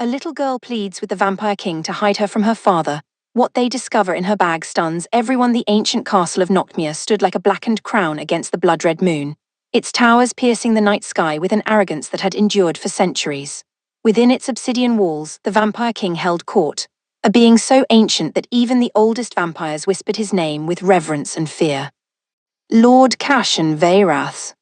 A little girl pleads with the Vampire King to hide her from her father. What they discover in her bag stuns everyone. The ancient castle of Noctmere stood like a blackened crown against the blood-red moon, its towers piercing the night sky with an arrogance that had endured for centuries. Within its obsidian walls, the Vampire King held court, a being so ancient that even the oldest vampires whispered his name with reverence and fear. Lord Cashen Veyrath.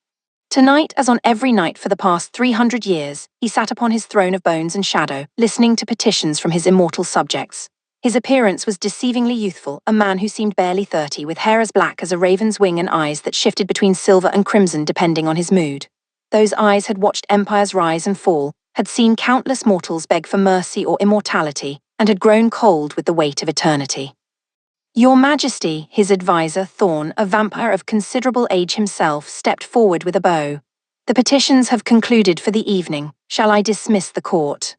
Tonight, as on every night for the past 300 years, he sat upon his throne of bones and shadow, listening to petitions from his immortal subjects. His appearance was deceivingly youthful, a man who seemed barely 30, with hair as black as a raven's wing and eyes that shifted between silver and crimson depending on his mood. Those eyes had watched empires rise and fall, had seen countless mortals beg for mercy or immortality, and had grown cold with the weight of eternity. Your Majesty, his advisor, Thorn, a vampire of considerable age himself, stepped forward with a bow. The petitions have concluded for the evening. Shall I dismiss the court?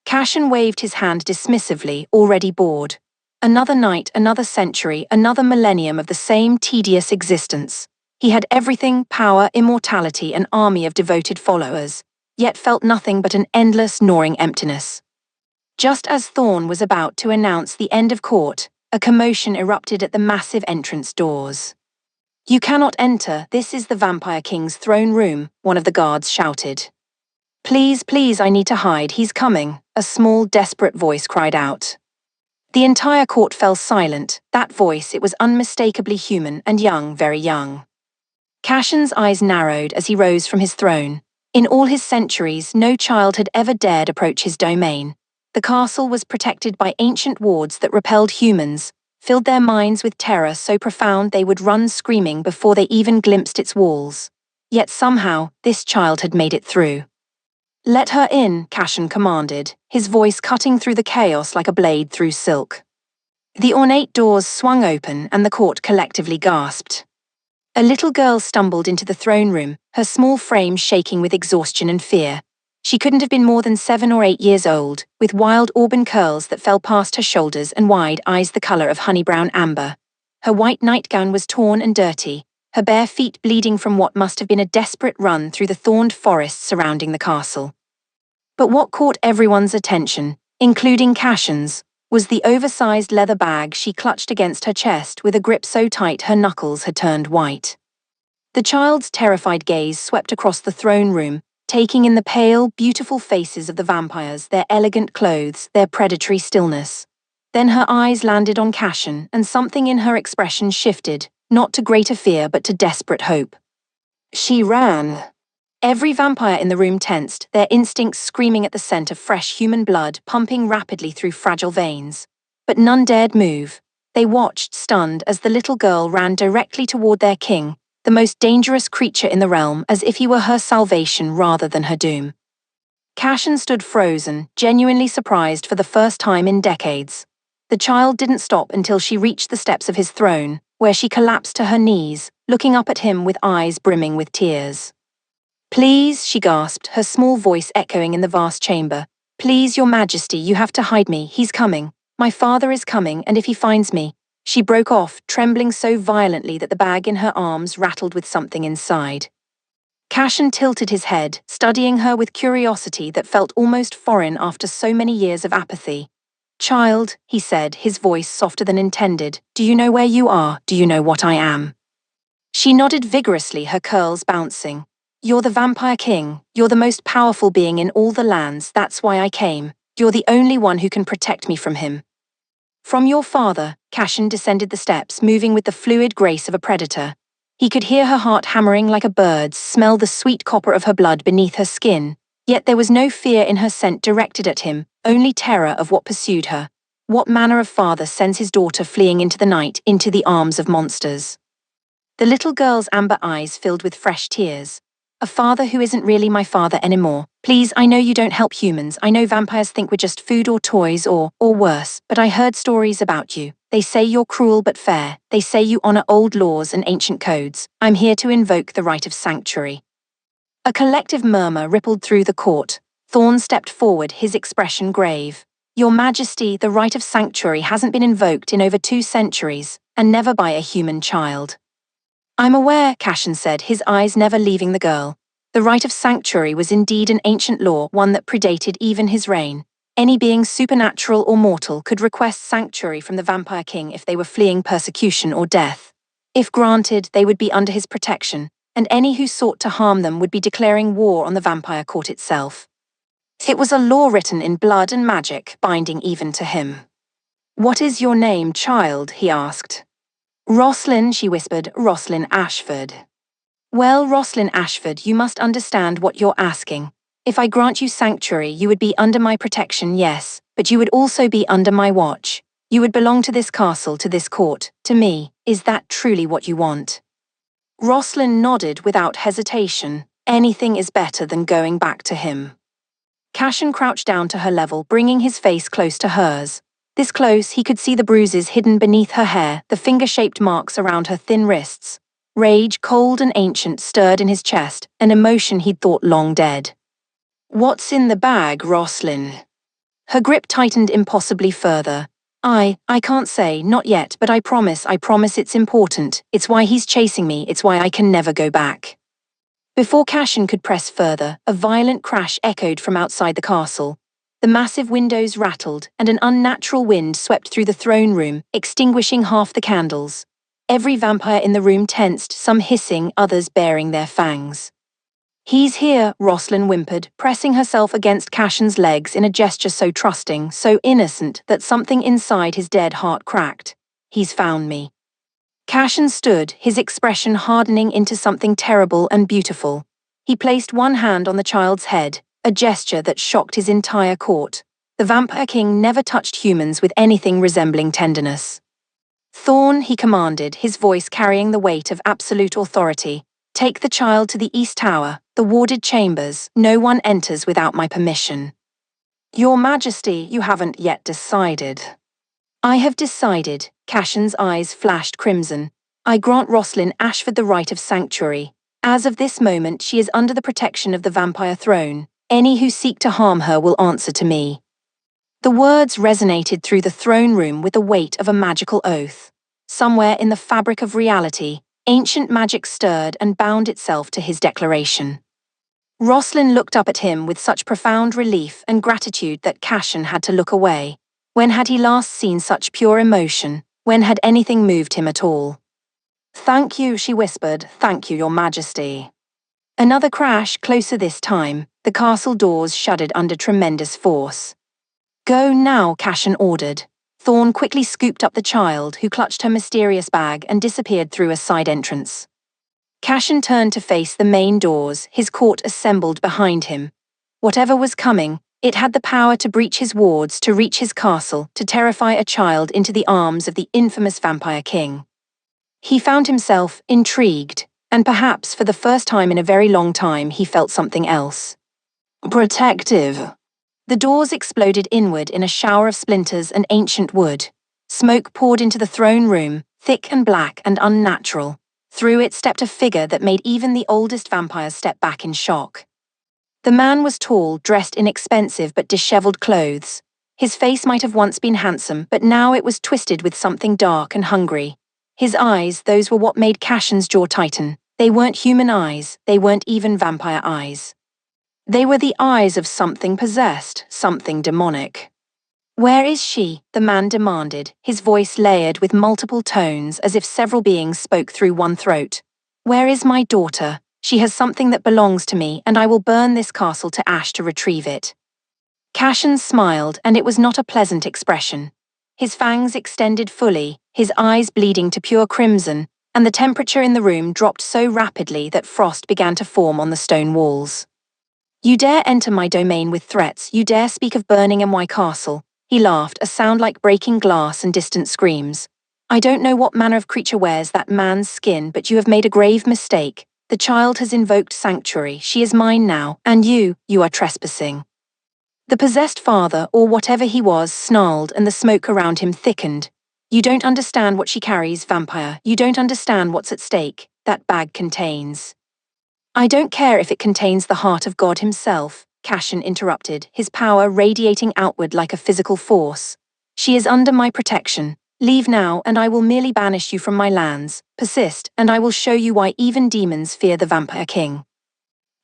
Cashen waved his hand dismissively, already bored. Another night, another century, another millennium of the same tedious existence. He had everything: power, immortality, an army of devoted followers, yet felt nothing but an endless, gnawing emptiness. Just as Thorn was about to announce the end of court, a commotion erupted at the massive entrance doors. You cannot enter, this is the Vampire King's throne room, one of the guards shouted. Please, please, I need to hide, he's coming, a small, desperate voice cried out. The entire court fell silent. That voice, it was unmistakably human and young, very young. Cashen's eyes narrowed as he rose from his throne. In all his centuries, no child had ever dared approach his domain. The castle was protected by ancient wards that repelled humans, filled their minds with terror so profound they would run screaming before they even glimpsed its walls. Yet somehow, this child had made it through. Let her in, Cashen commanded, his voice cutting through the chaos like a blade through silk. The ornate doors swung open and the court collectively gasped. A little girl stumbled into the throne room, her small frame shaking with exhaustion and fear. She couldn't have been more than 7 or 8 years old, with wild auburn curls that fell past her shoulders and wide eyes the color of honey-brown amber. Her white nightgown was torn and dirty, her bare feet bleeding from what must have been a desperate run through the thorned forests surrounding the castle. But what caught everyone's attention, including Cashen's, was the oversized leather bag she clutched against her chest with a grip so tight her knuckles had turned white. The child's terrified gaze swept across the throne room, taking in the pale, beautiful faces of the vampires, their elegant clothes, their predatory stillness. Then her eyes landed on Cashen, and something in her expression shifted, not to greater fear but to desperate hope. She ran. Every vampire in the room tensed, their instincts screaming at the scent of fresh human blood pumping rapidly through fragile veins. But none dared move. They watched, stunned, as the little girl ran directly toward their king, the most dangerous creature in the realm, as if he were her salvation rather than her doom. Cashen stood frozen, genuinely surprised for the first time in decades. The child didn't stop until she reached the steps of his throne, where she collapsed to her knees, looking up at him with eyes brimming with tears. Please, she gasped, her small voice echoing in the vast chamber. Please, Your Majesty, you have to hide me, he's coming. My father is coming, and if he finds me… She broke off, trembling so violently that the bag in her arms rattled with something inside. Cashen tilted his head, studying her with curiosity that felt almost foreign after so many years of apathy. Child, he said, his voice softer than intended, do you know where you are? Do you know what I am? She nodded vigorously, her curls bouncing. You're the Vampire King. You're the most powerful being in all the lands. That's why I came. You're the only one who can protect me from him. From your father, Cashen descended the steps, moving with the fluid grace of a predator. He could hear her heart hammering like a bird's, smell the sweet copper of her blood beneath her skin. Yet there was no fear in her scent directed at him, only terror of what pursued her. What manner of father sends his daughter fleeing into the night, into the arms of monsters? The little girl's amber eyes filled with fresh tears. A father who isn't really my father anymore. Please, I know you don't help humans. I know vampires think we're just food or toys or worse, but I heard stories about you. They say you're cruel but fair. They say you honor old laws and ancient codes. I'm here to invoke the right of sanctuary. A collective murmur rippled through the court. Thorn stepped forward, his expression grave. Your Majesty, the right of sanctuary hasn't been invoked in over 2 centuries, and never by a human child. I'm aware, Cashen said, his eyes never leaving the girl. The right of sanctuary was indeed an ancient law, one that predated even his reign. Any being supernatural or mortal could request sanctuary from the Vampire King if they were fleeing persecution or death. If granted, they would be under his protection, and any who sought to harm them would be declaring war on the vampire court itself. It was a law written in blood and magic, binding even to him. "What is your name, child?" he asked. "Roslyn," she whispered, "Roslyn Ashford." "Well, Roslyn Ashford, you must understand what you're asking. If I grant you sanctuary, you would be under my protection, yes, but you would also be under my watch. You would belong to this castle, to this court, to me. Is that truly what you want?" Roslyn nodded without hesitation. Anything is better than going back to him. Cashin crouched down to her level, bringing his face close to hers. This close, he could see the bruises hidden beneath her hair, the finger-shaped marks around her thin wrists. Rage, cold and ancient, stirred in his chest, an emotion he'd thought long dead. "What's in the bag, Roslyn?" Her grip tightened impossibly further. I can't say, not yet, but I promise it's important. It's why he's chasing me, it's why I can never go back." Before Cashin could press further, a violent crash echoed from outside the castle. The massive windows rattled, and an unnatural wind swept through the throne room, extinguishing half the candles. Every vampire in the room tensed, some hissing, others baring their fangs. "He's here," Roslyn whimpered, pressing herself against Cashin's legs in a gesture so trusting, so innocent, that something inside his dead heart cracked. "He's found me." Cashin stood, his expression hardening into something terrible and beautiful. He placed one hand on the child's head, a gesture that shocked his entire court. The Vampire King never touched humans with anything resembling tenderness. "Thorn," he commanded, his voice carrying the weight of absolute authority. "Take the child to the East Tower, the warded chambers. No one enters without my permission." "Your Majesty, you haven't yet decided." "I have decided." Cashin's eyes flashed crimson. "I grant Roslyn Ashford the right of sanctuary. As of this moment, she is under the protection of the vampire throne. Any who seek to harm her will answer to me." The words resonated through the throne room with the weight of a magical oath. Somewhere in the fabric of reality, ancient magic stirred and bound itself to his declaration. Roslyn looked up at him with such profound relief and gratitude that Cashin had to look away. When had he last seen such pure emotion? When had anything moved him at all? "Thank you," she whispered. "Thank you, Your Majesty." Another crash, closer this time. The castle doors shuddered under tremendous force. "Go now," Cashin ordered. Thorn quickly scooped up the child, who clutched her mysterious bag, and disappeared through a side entrance. Cashin turned to face the main doors, his court assembled behind him. Whatever was coming, it had the power to breach his wards, to reach his castle, to terrify a child into the arms of the infamous Vampire King. He found himself intrigued, and perhaps for the first time in a very long time he felt something else. Protective. The doors exploded inward in a shower of splinters and ancient wood. Smoke poured into the throne room, thick and black and unnatural. Through it stepped a figure that made even the oldest vampires step back in shock. The man was tall, dressed in expensive but disheveled clothes. His face might have once been handsome, but now it was twisted with something dark and hungry. His eyes, those were what made Cashin's jaw tighten. They weren't human eyes, they weren't even vampire eyes. They were the eyes of something possessed, something demonic. "Where is she?" the man demanded, his voice layered with multiple tones as if several beings spoke through one throat. "Where is my daughter? She has something that belongs to me, and I will burn this castle to ash to retrieve it." Cashin smiled, and it was not a pleasant expression. His fangs extended fully, his eyes bleeding to pure crimson, and the temperature in the room dropped so rapidly that frost began to form on the stone walls. "You dare enter my domain with threats, you dare speak of burning my castle." He laughed, a sound like breaking glass and distant screams. "I don't know what manner of creature wears that man's skin, but you have made a grave mistake. The child has invoked sanctuary, she is mine now, and you are trespassing." The possessed father, or whatever he was, snarled, and the smoke around him thickened. "You don't understand what she carries, vampire. You don't understand what's at stake. That bag contains—" "I don't care if it contains the heart of God himself," Cashin interrupted, his power radiating outward like a physical force. "She is under my protection. Leave now, and I will merely banish you from my lands. Persist, and I will show you why even demons fear the Vampire King."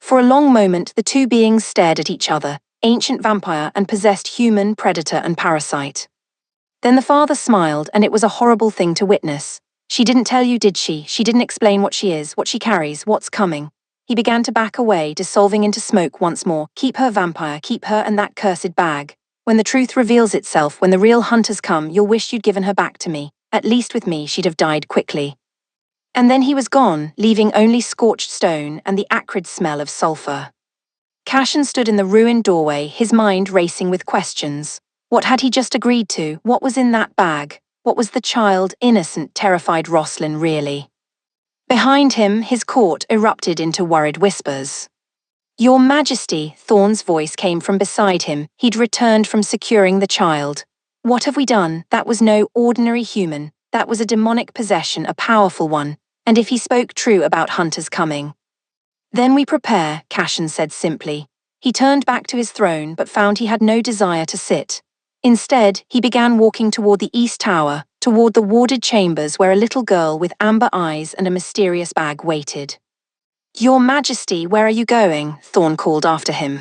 For a long moment, the two beings stared at each other, ancient vampire and possessed human, predator and parasite. Then the father smiled, and it was a horrible thing to witness. She didn't tell you, did she? She didn't explain what she is, what she carries, what's coming. He began to back away, dissolving into smoke once more. Keep her, vampire, keep her and that cursed bag. When the truth reveals itself, when the real hunters come, you'll wish you'd given her back to me. At least with me, she'd have died quickly. And then he was gone, leaving only scorched stone and the acrid smell of sulfur. Cashin stood in the ruined doorway, his mind racing with questions. What had he just agreed to? What was in that bag? What was the child, innocent, terrified Roslyn really? Behind him, his court erupted into worried whispers. Your Majesty, Thorn's voice came from beside him. He'd returned from securing the child. What have we done? That was no ordinary human. That was a demonic possession, a powerful one. And if he spoke true about hunters coming. Then we prepare, Cashin said simply. He turned back to his throne but found he had no desire to sit. Instead, he began walking toward the East Tower, toward the warded chambers where a little girl with amber eyes and a mysterious bag waited. Your Majesty, where are you going? Thorn called after him.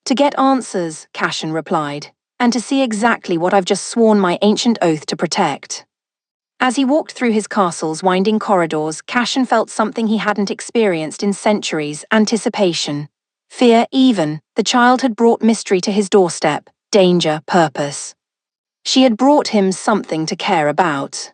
To get answers, Cashin replied, and to see exactly what I've just sworn my ancient oath to protect. As he walked through his castle's winding corridors, Cashin felt something he hadn't experienced in centuries: anticipation. Fear, even. The child had brought mystery to his doorstep, danger, purpose. She had brought him something to care about.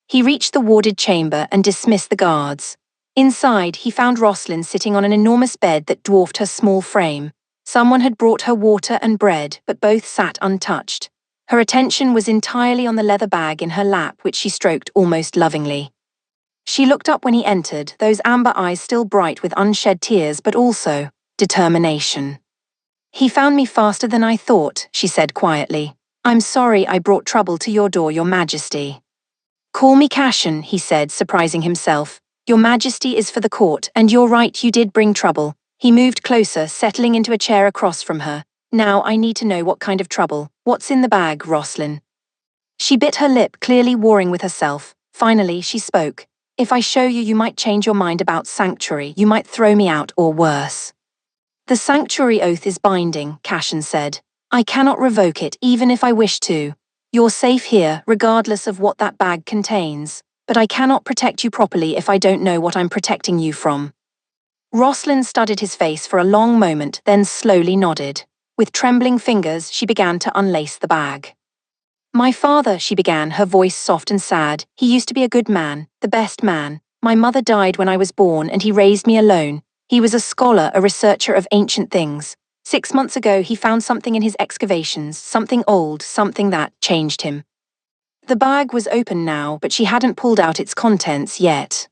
He reached the warded chamber and dismissed the guards. Inside, he found Roslyn sitting on an enormous bed that dwarfed her small frame. Someone had brought her water and bread, but both sat untouched. Her attention was entirely on the leather bag in her lap, which she stroked almost lovingly. She looked up when he entered, those amber eyes still bright with unshed tears, but also determination. He found me faster than I thought, she said quietly. I'm sorry I brought trouble to your door, Your Majesty. Call me Cashin, he said, surprising himself. Your Majesty is for the court, and you're right, you did bring trouble. He moved closer, settling into a chair across from her. Now I need to know what kind of trouble. What's in the bag, Roslyn? She bit her lip, clearly warring with herself. Finally, she spoke. If I show you, you might change your mind about Sanctuary. You might throw me out, or worse. The Sanctuary oath is binding, Cashin said. I cannot revoke it, even if I wish to. You're safe here, regardless of what that bag contains. But I cannot protect you properly if I don't know what I'm protecting you from. Roslyn studied his face for a long moment, then slowly nodded. With trembling fingers, she began to unlace the bag. My father, she began, her voice soft and sad. He used to be a good man, the best man. My mother died when I was born, and he raised me alone. He was a scholar, a researcher of ancient things. 6 months ago, he found something in his excavations, something old, something that changed him. The bag was open now, but she hadn't pulled out its contents yet.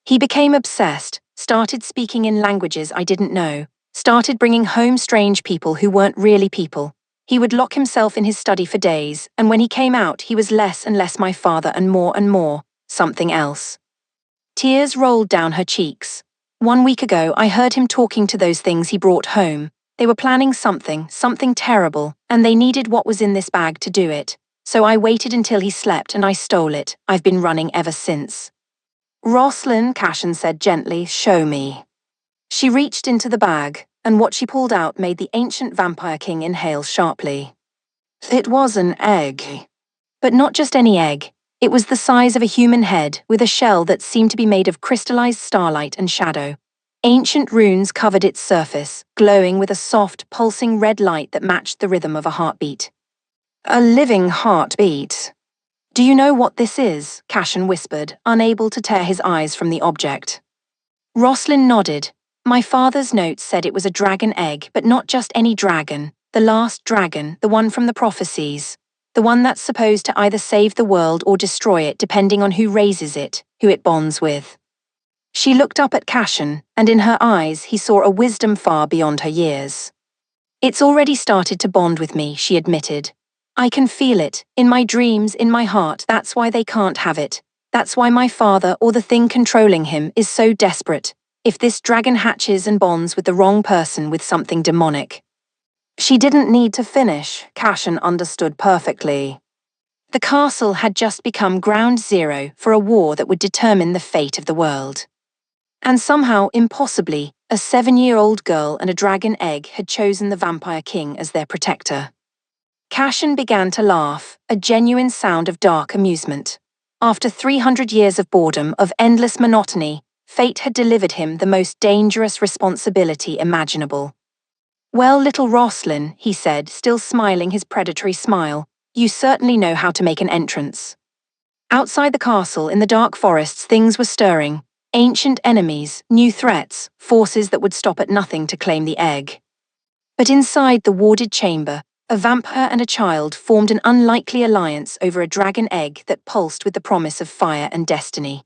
He became obsessed, started speaking in languages I didn't know, started bringing home strange people who weren't really people. He would lock himself in his study for days, and when he came out, he was less and less my father and more, something else. Tears rolled down her cheeks. 1 week ago, I heard him talking to those things he brought home. They were planning something terrible, and they needed what was in this bag to do it. So I waited until he slept and I stole it. I've been running ever since. Roslyn, Cashin said gently, show me. She reached into the bag, and what she pulled out made the ancient vampire king inhale sharply. It was an egg. But not just any egg. It was the size of a human head, with a shell that seemed to be made of crystallized starlight and shadow. Ancient runes covered its surface, glowing with a soft, pulsing red light that matched the rhythm of a heartbeat. A living heartbeat. Do you know what this is? Cashin whispered, unable to tear his eyes from the object. Roslyn nodded. My father's notes said it was a dragon egg, but not just any dragon. The last dragon, the one from the prophecies. The one that's supposed to either save the world or destroy it, depending on who raises it, who it bonds with. She looked up at Cashin, and in her eyes he saw a wisdom far beyond her years. It's already started to bond with me, she admitted. I can feel it, in my dreams, in my heart. That's why they can't have it. That's why my father, or the thing controlling him, is so desperate. If this dragon hatches and bonds with the wrong person, with something demonic. She didn't need to finish, Cashin understood perfectly. The castle had just become ground zero for a war that would determine the fate of the world. And somehow, impossibly, a 7-year-old girl and a dragon egg had chosen the Vampire King as their protector. Cashin began to laugh, a genuine sound of dark amusement. After 300 years of boredom, of endless monotony, fate had delivered him the most dangerous responsibility imaginable. "Well, little Roslyn," he said, still smiling his predatory smile, "you certainly know how to make an entrance." Outside the castle, in the dark forests, things were stirring. Ancient enemies, new threats, forces that would stop at nothing to claim the egg. But inside the warded chamber, a vampire and a child formed an unlikely alliance over a dragon egg that pulsed with the promise of fire and destiny.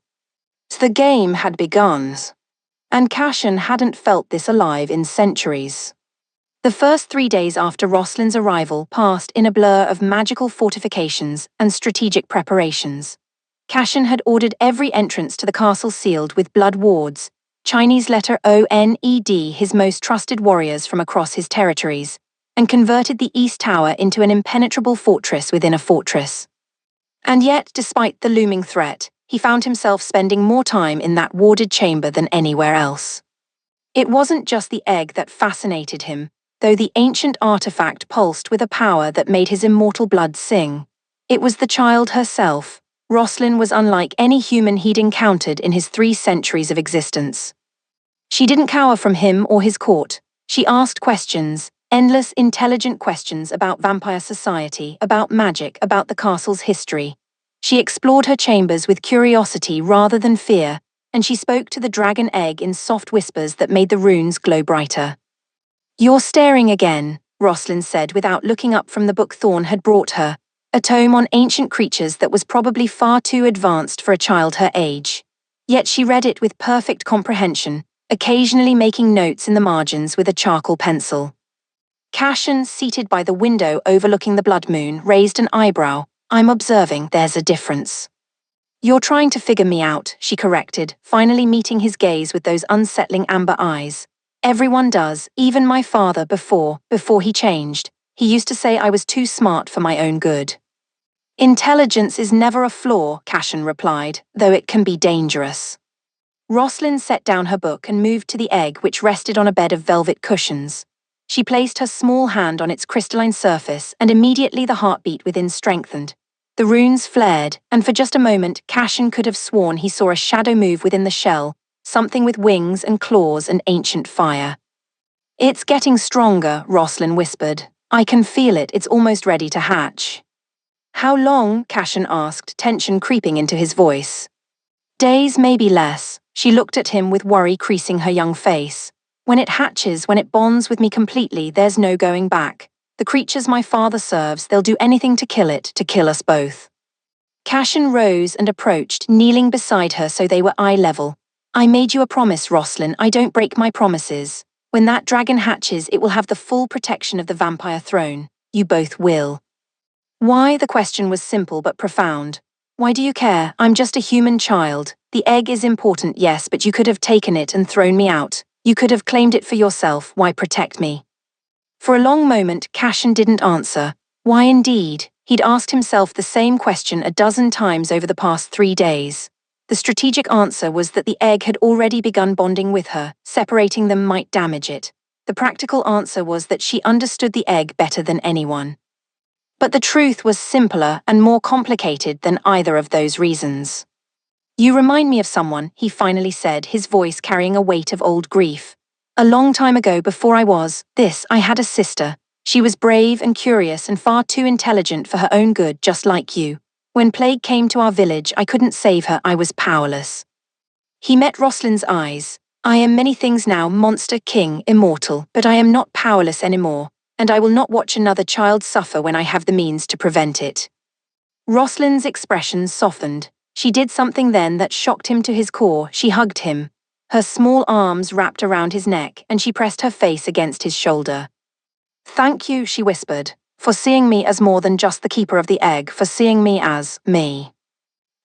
The game had begun, and Cashin hadn't felt this alive in centuries. The first 3 days after Roslyn's arrival passed in a blur of magical fortifications and strategic preparations. Cashin had ordered every entrance to the castle sealed with blood wards, Chinese letter ONED, his most trusted warriors from across his territories, and converted the East Tower into an impenetrable fortress within a fortress. And yet, despite the looming threat, he found himself spending more time in that warded chamber than anywhere else. It wasn't just the egg that fascinated him, though the ancient artifact pulsed with a power that made his immortal blood sing. It was the child herself. Roslyn was unlike any human he'd encountered in his 3 centuries of existence. She didn't cower from him or his court. She asked questions, endless, intelligent questions about vampire society, about magic, about the castle's history. She explored her chambers with curiosity rather than fear, and she spoke to the dragon egg in soft whispers that made the runes glow brighter. "You're staring again," Roslyn said without looking up from the book Thorn had brought her, a tome on ancient creatures that was probably far too advanced for a child her age. Yet she read it with perfect comprehension, occasionally making notes in the margins with a charcoal pencil. Cashin, seated by the window overlooking the blood moon, raised an eyebrow. "I'm observing, there's a difference." "You're trying to figure me out," she corrected, finally meeting his gaze with those unsettling amber eyes. "Everyone does, even my father before he changed. He used to say I was too smart for my own good." "Intelligence is never a flaw," Cashin replied, "though it can be dangerous." Roslyn set down her book and moved to the egg, which rested on a bed of velvet cushions. She placed her small hand on its crystalline surface, and immediately the heartbeat within strengthened. The runes flared, and for just a moment, Cashin could have sworn he saw a shadow move within the shell, something with wings and claws and ancient fire. "It's getting stronger," Roslyn whispered. "I can feel it, it's almost ready to hatch." "How long?" Cashin asked, tension creeping into his voice. "Days, maybe less." She looked at him with worry creasing her young face. "When it hatches, when it bonds with me completely, there's no going back. The creatures my father serves, they'll do anything to kill it, to kill us both." Cashin rose and approached, kneeling beside her so they were eye level. "I made you a promise, Roslyn. I don't break my promises. When that dragon hatches, it will have the full protection of the vampire throne. You both will." Why? The question was simple but profound. "Why do you care? I'm just a human child. The egg is important, yes, but you could have taken it and thrown me out. You could have claimed it for yourself. Why protect me?" For a long moment, Cashin didn't answer. Why indeed? He'd asked himself the same question a dozen times over the past 3 days. The strategic answer was that the egg had already begun bonding with her. Separating them might damage it. The practical answer was that she understood the egg better than anyone. But the truth was simpler and more complicated than either of those reasons. "You remind me of someone," he finally said, his voice carrying a weight of old grief. "A long time ago, before I was this, I had a sister. She was brave and curious and far too intelligent for her own good, just like you. When plague came to our village, I couldn't save her, I was powerless." He met Roslyn's eyes. "I am many things now, monster, king, immortal, but I am not powerless anymore. And I will not watch another child suffer when I have the means to prevent it." Roslyn's expression softened. She did something then that shocked him to his core. She hugged him. Her small arms wrapped around his neck, and she pressed her face against his shoulder. "Thank you," she whispered, "for seeing me as more than just the keeper of the egg, for seeing me as me."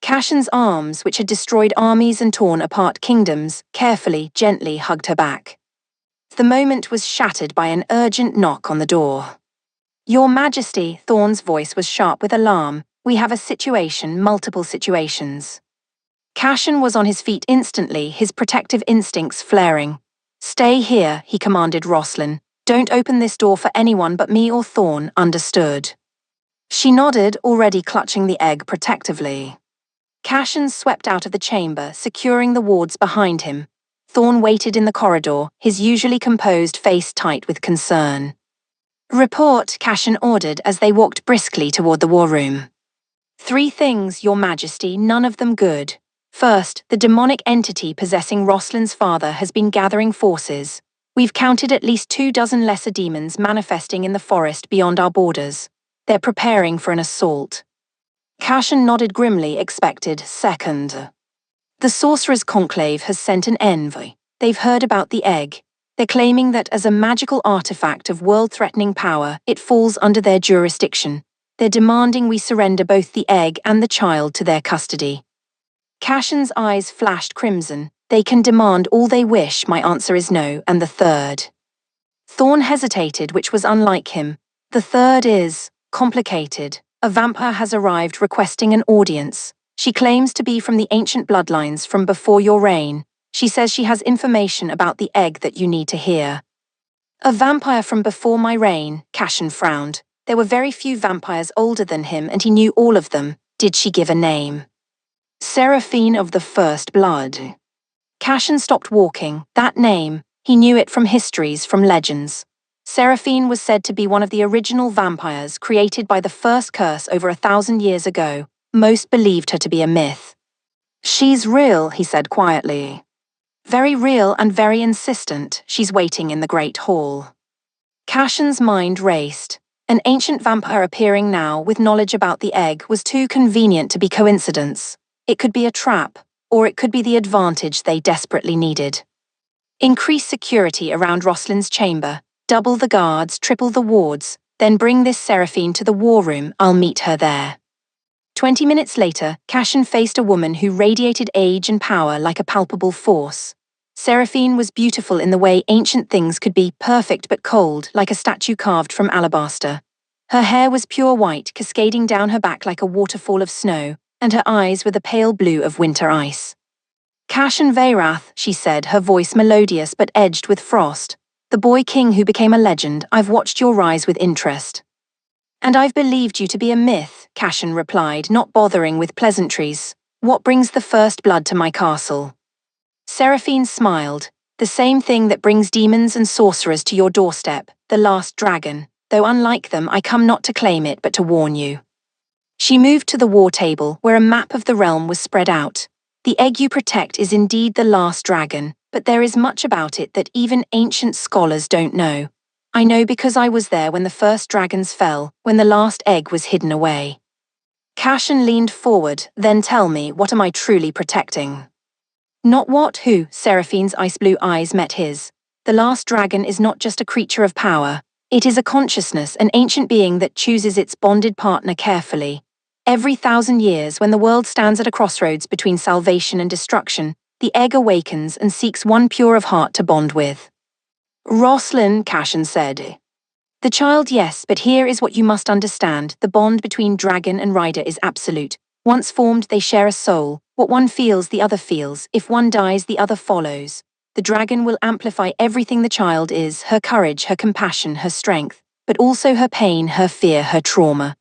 Cashin's arms, which had destroyed armies and torn apart kingdoms, carefully, gently hugged her back. The moment was shattered by an urgent knock on the door. "Your Majesty," Thorn's voice was sharp with alarm, "we have a situation, multiple situations." Cashin was on his feet instantly, his protective instincts flaring. "Stay here," he commanded Roslyn. "Don't open this door for anyone but me or Thorn, understood?" She nodded, already clutching the egg protectively. Cashin swept out of the chamber, securing the wards behind him. Thorn waited in the corridor, his usually composed face tight with concern. "Report," Cashin ordered as they walked briskly toward the war room. "3 things, Your Majesty, none of them good. First, the demonic entity possessing Roslyn's father has been gathering forces. We've counted at least 24 lesser demons manifesting in the forest beyond our borders. They're preparing for an assault." Cashin nodded grimly, expected. Second, the Sorcerer's Conclave has sent an envoy. They've heard about the egg. They're claiming that as a magical artifact of world-threatening power, it falls under their jurisdiction. They're demanding we surrender both the egg and the child to their custody. Cashin's eyes flashed crimson. "They can demand all they wish, my answer is no." And the third? Thorn hesitated, which was unlike him. "The third is complicated. A vampire has arrived requesting an audience. She claims to be from the ancient bloodlines from before your reign. She says she has information about the egg that you need to hear." "A vampire from before my reign," Cashin frowned. There were very few vampires older than him, and he knew all of them. Did she give a name? "Seraphine of the First Blood." Cashin stopped walking. That name, he knew it from histories, from legends. Seraphine was said to be one of the original vampires created by the first curse over 1,000 years ago. Most believed her to be a myth. "She's real," he said quietly. "Very real and very insistent. She's waiting in the Great Hall." Cashin's mind raced. An ancient vampire appearing now with knowledge about the egg was too convenient to be coincidence. It could be a trap, or it could be the advantage they desperately needed. Increase security around Roslyn's chamber. Double the guards, triple the wards, then bring this Seraphine to the war room. I'll meet her there. 20 minutes later, Cashin faced a woman who radiated age and power like a palpable force. Seraphine was beautiful in the way ancient things could be, perfect but cold, like a statue carved from alabaster. Her hair was pure white, cascading down her back like a waterfall of snow, and her eyes were the pale blue of winter ice. "Cashin Veyrath," she said, her voice melodious but edged with frost. "The boy king who became a legend, I've watched your rise with interest." "And I've believed you to be a myth," Cashin replied, not bothering with pleasantries. "What brings the first blood to my castle?" Seraphine smiled. "The same thing that brings demons and sorcerers to your doorstep, the last dragon. Though unlike them, I come not to claim it, but to warn you." She moved to the war table, where a map of the realm was spread out. "The egg you protect is indeed the last dragon, but there is much about it that even ancient scholars don't know. I know because I was there when the first dragons fell, when the last egg was hidden away." Cashin leaned forward. "Then tell me, what am I truly protecting?" "Not what, who?" Seraphine's ice-blue eyes met his. "The last dragon is not just a creature of power. It is a consciousness, an ancient being that chooses its bonded partner carefully. Every 1,000 years, when the world stands at a crossroads between salvation and destruction, the egg awakens and seeks one pure of heart to bond with." "Roslyn," Cashin said. "The child, yes, but here is what you must understand. The bond between dragon and rider is absolute. Once formed, they share a soul. What one feels, the other feels. If one dies, the other follows. The dragon will amplify everything the child is, her courage, her compassion, her strength, but also her pain, her fear, her trauma."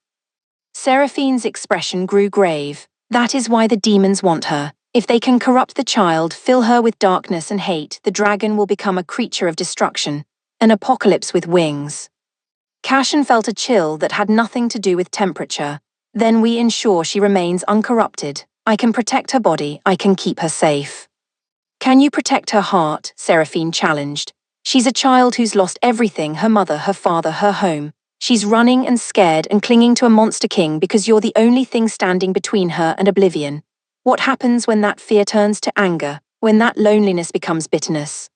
Seraphine's expression grew grave. "That is why the demons want her. If they can corrupt the child, fill her with darkness and hate, the dragon will become a creature of destruction, an apocalypse with wings." Cashin felt a chill that had nothing to do with temperature. "Then we ensure she remains uncorrupted. I can protect her body, I can keep her safe." "Can you protect her heart?" Seraphine challenged. "She's a child who's lost everything, her mother, her father, her home. She's running and scared and clinging to a monster king because you're the only thing standing between her and oblivion. What happens when that fear turns to anger, when that loneliness becomes bitterness?"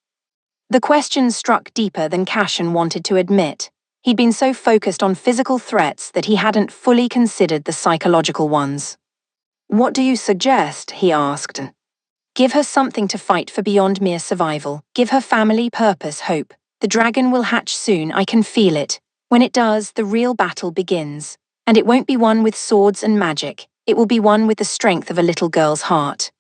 The question struck deeper than Cashin wanted to admit. He'd been so focused on physical threats that he hadn't fully considered the psychological ones. "What do you suggest?" he asked. "Give her something to fight for beyond mere survival. Give her family, purpose, hope. The dragon will hatch soon, I can feel it. When it does, the real battle begins. And it won't be one with swords and magic. It will be one with the strength of a little girl's heart."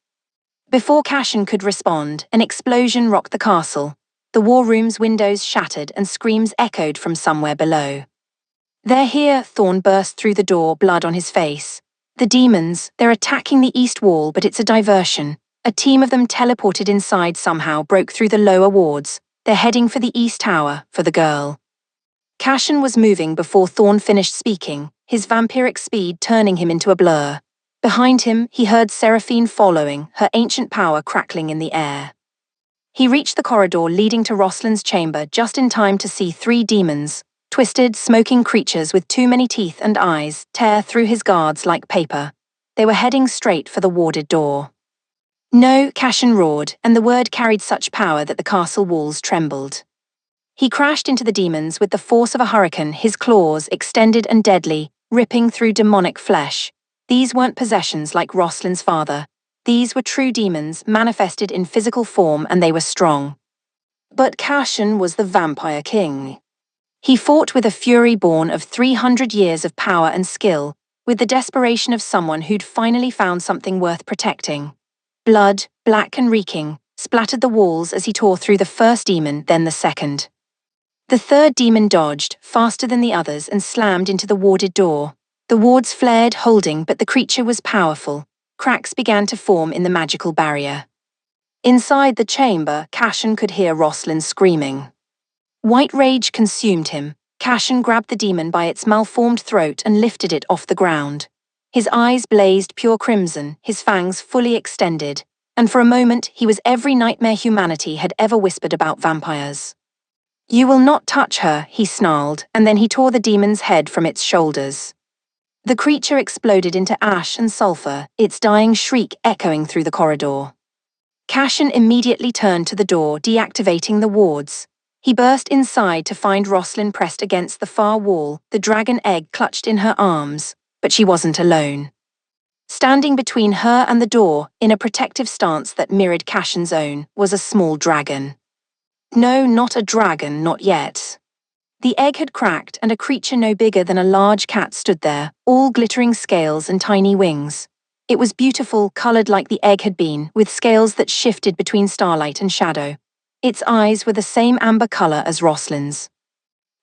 Before Cashin could respond, an explosion rocked the castle. The war room's windows shattered and screams echoed from somewhere below. "They're here," Thorn burst through the door, blood on his face. "The demons, they're attacking the east wall, but it's a diversion. A team of them teleported inside somehow, broke through the lower wards. They're heading for the east tower, for the girl." Cashin was moving before Thorn finished speaking, his vampiric speed turning him into a blur. Behind him, he heard Seraphine following, her ancient power crackling in the air. He reached the corridor leading to Roslin's chamber just in time to see 3 demons, twisted, smoking creatures with too many teeth and eyes, tear through his guards like paper. They were heading straight for the warded door. "No," Cashin roared, and the word carried such power that the castle walls trembled. He crashed into the demons with the force of a hurricane, his claws extended and deadly, ripping through demonic flesh. These weren't possessions like Roslin's father. These were true demons, manifested in physical form, and they were strong. But Cashin was the Vampire King. He fought with a fury born of 300 years of power and skill, with the desperation of someone who'd finally found something worth protecting. Blood, black and reeking, splattered the walls as he tore through the first demon, then the second. The third demon dodged, faster than the others, and slammed into the warded door. The wards flared, holding, but the creature was powerful. Cracks began to form in the magical barrier. Inside the chamber, Cashin could hear Roslin screaming. White rage consumed him. Cashin grabbed the demon by its malformed throat and lifted it off the ground. His eyes blazed pure crimson, his fangs fully extended, and for a moment he was every nightmare humanity had ever whispered about vampires. "You will not touch her," he snarled, and then he tore the demon's head from its shoulders. The creature exploded into ash and sulfur, its dying shriek echoing through the corridor. Cashin immediately turned to the door, deactivating the wards. He burst inside to find Roslin pressed against the far wall, the dragon egg clutched in her arms, but she wasn't alone. Standing between her and the door, in a protective stance that mirrored Cashin's own, was a small dragon. No, not a dragon, not yet. The egg had cracked, and a creature no bigger than a large cat stood there, all glittering scales and tiny wings. It was beautiful, colored like the egg had been, with scales that shifted between starlight and shadow. Its eyes were the same amber color as Roslin's.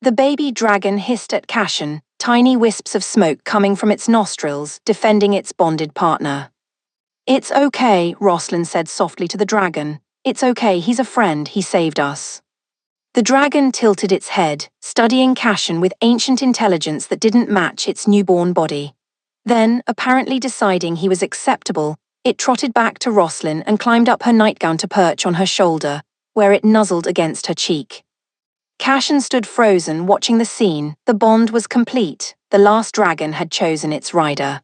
The baby dragon hissed at Cashin, tiny wisps of smoke coming from its nostrils, defending its bonded partner. "It's okay," Roslin said softly to the dragon. "It's okay, he's a friend, he saved us." The dragon tilted its head, studying Cashin with ancient intelligence that didn't match its newborn body. Then, apparently deciding he was acceptable, it trotted back to Roslin and climbed up her nightgown to perch on her shoulder, where it nuzzled against her cheek. Cashin stood frozen, watching the scene. The bond was complete. The last dragon had chosen its rider.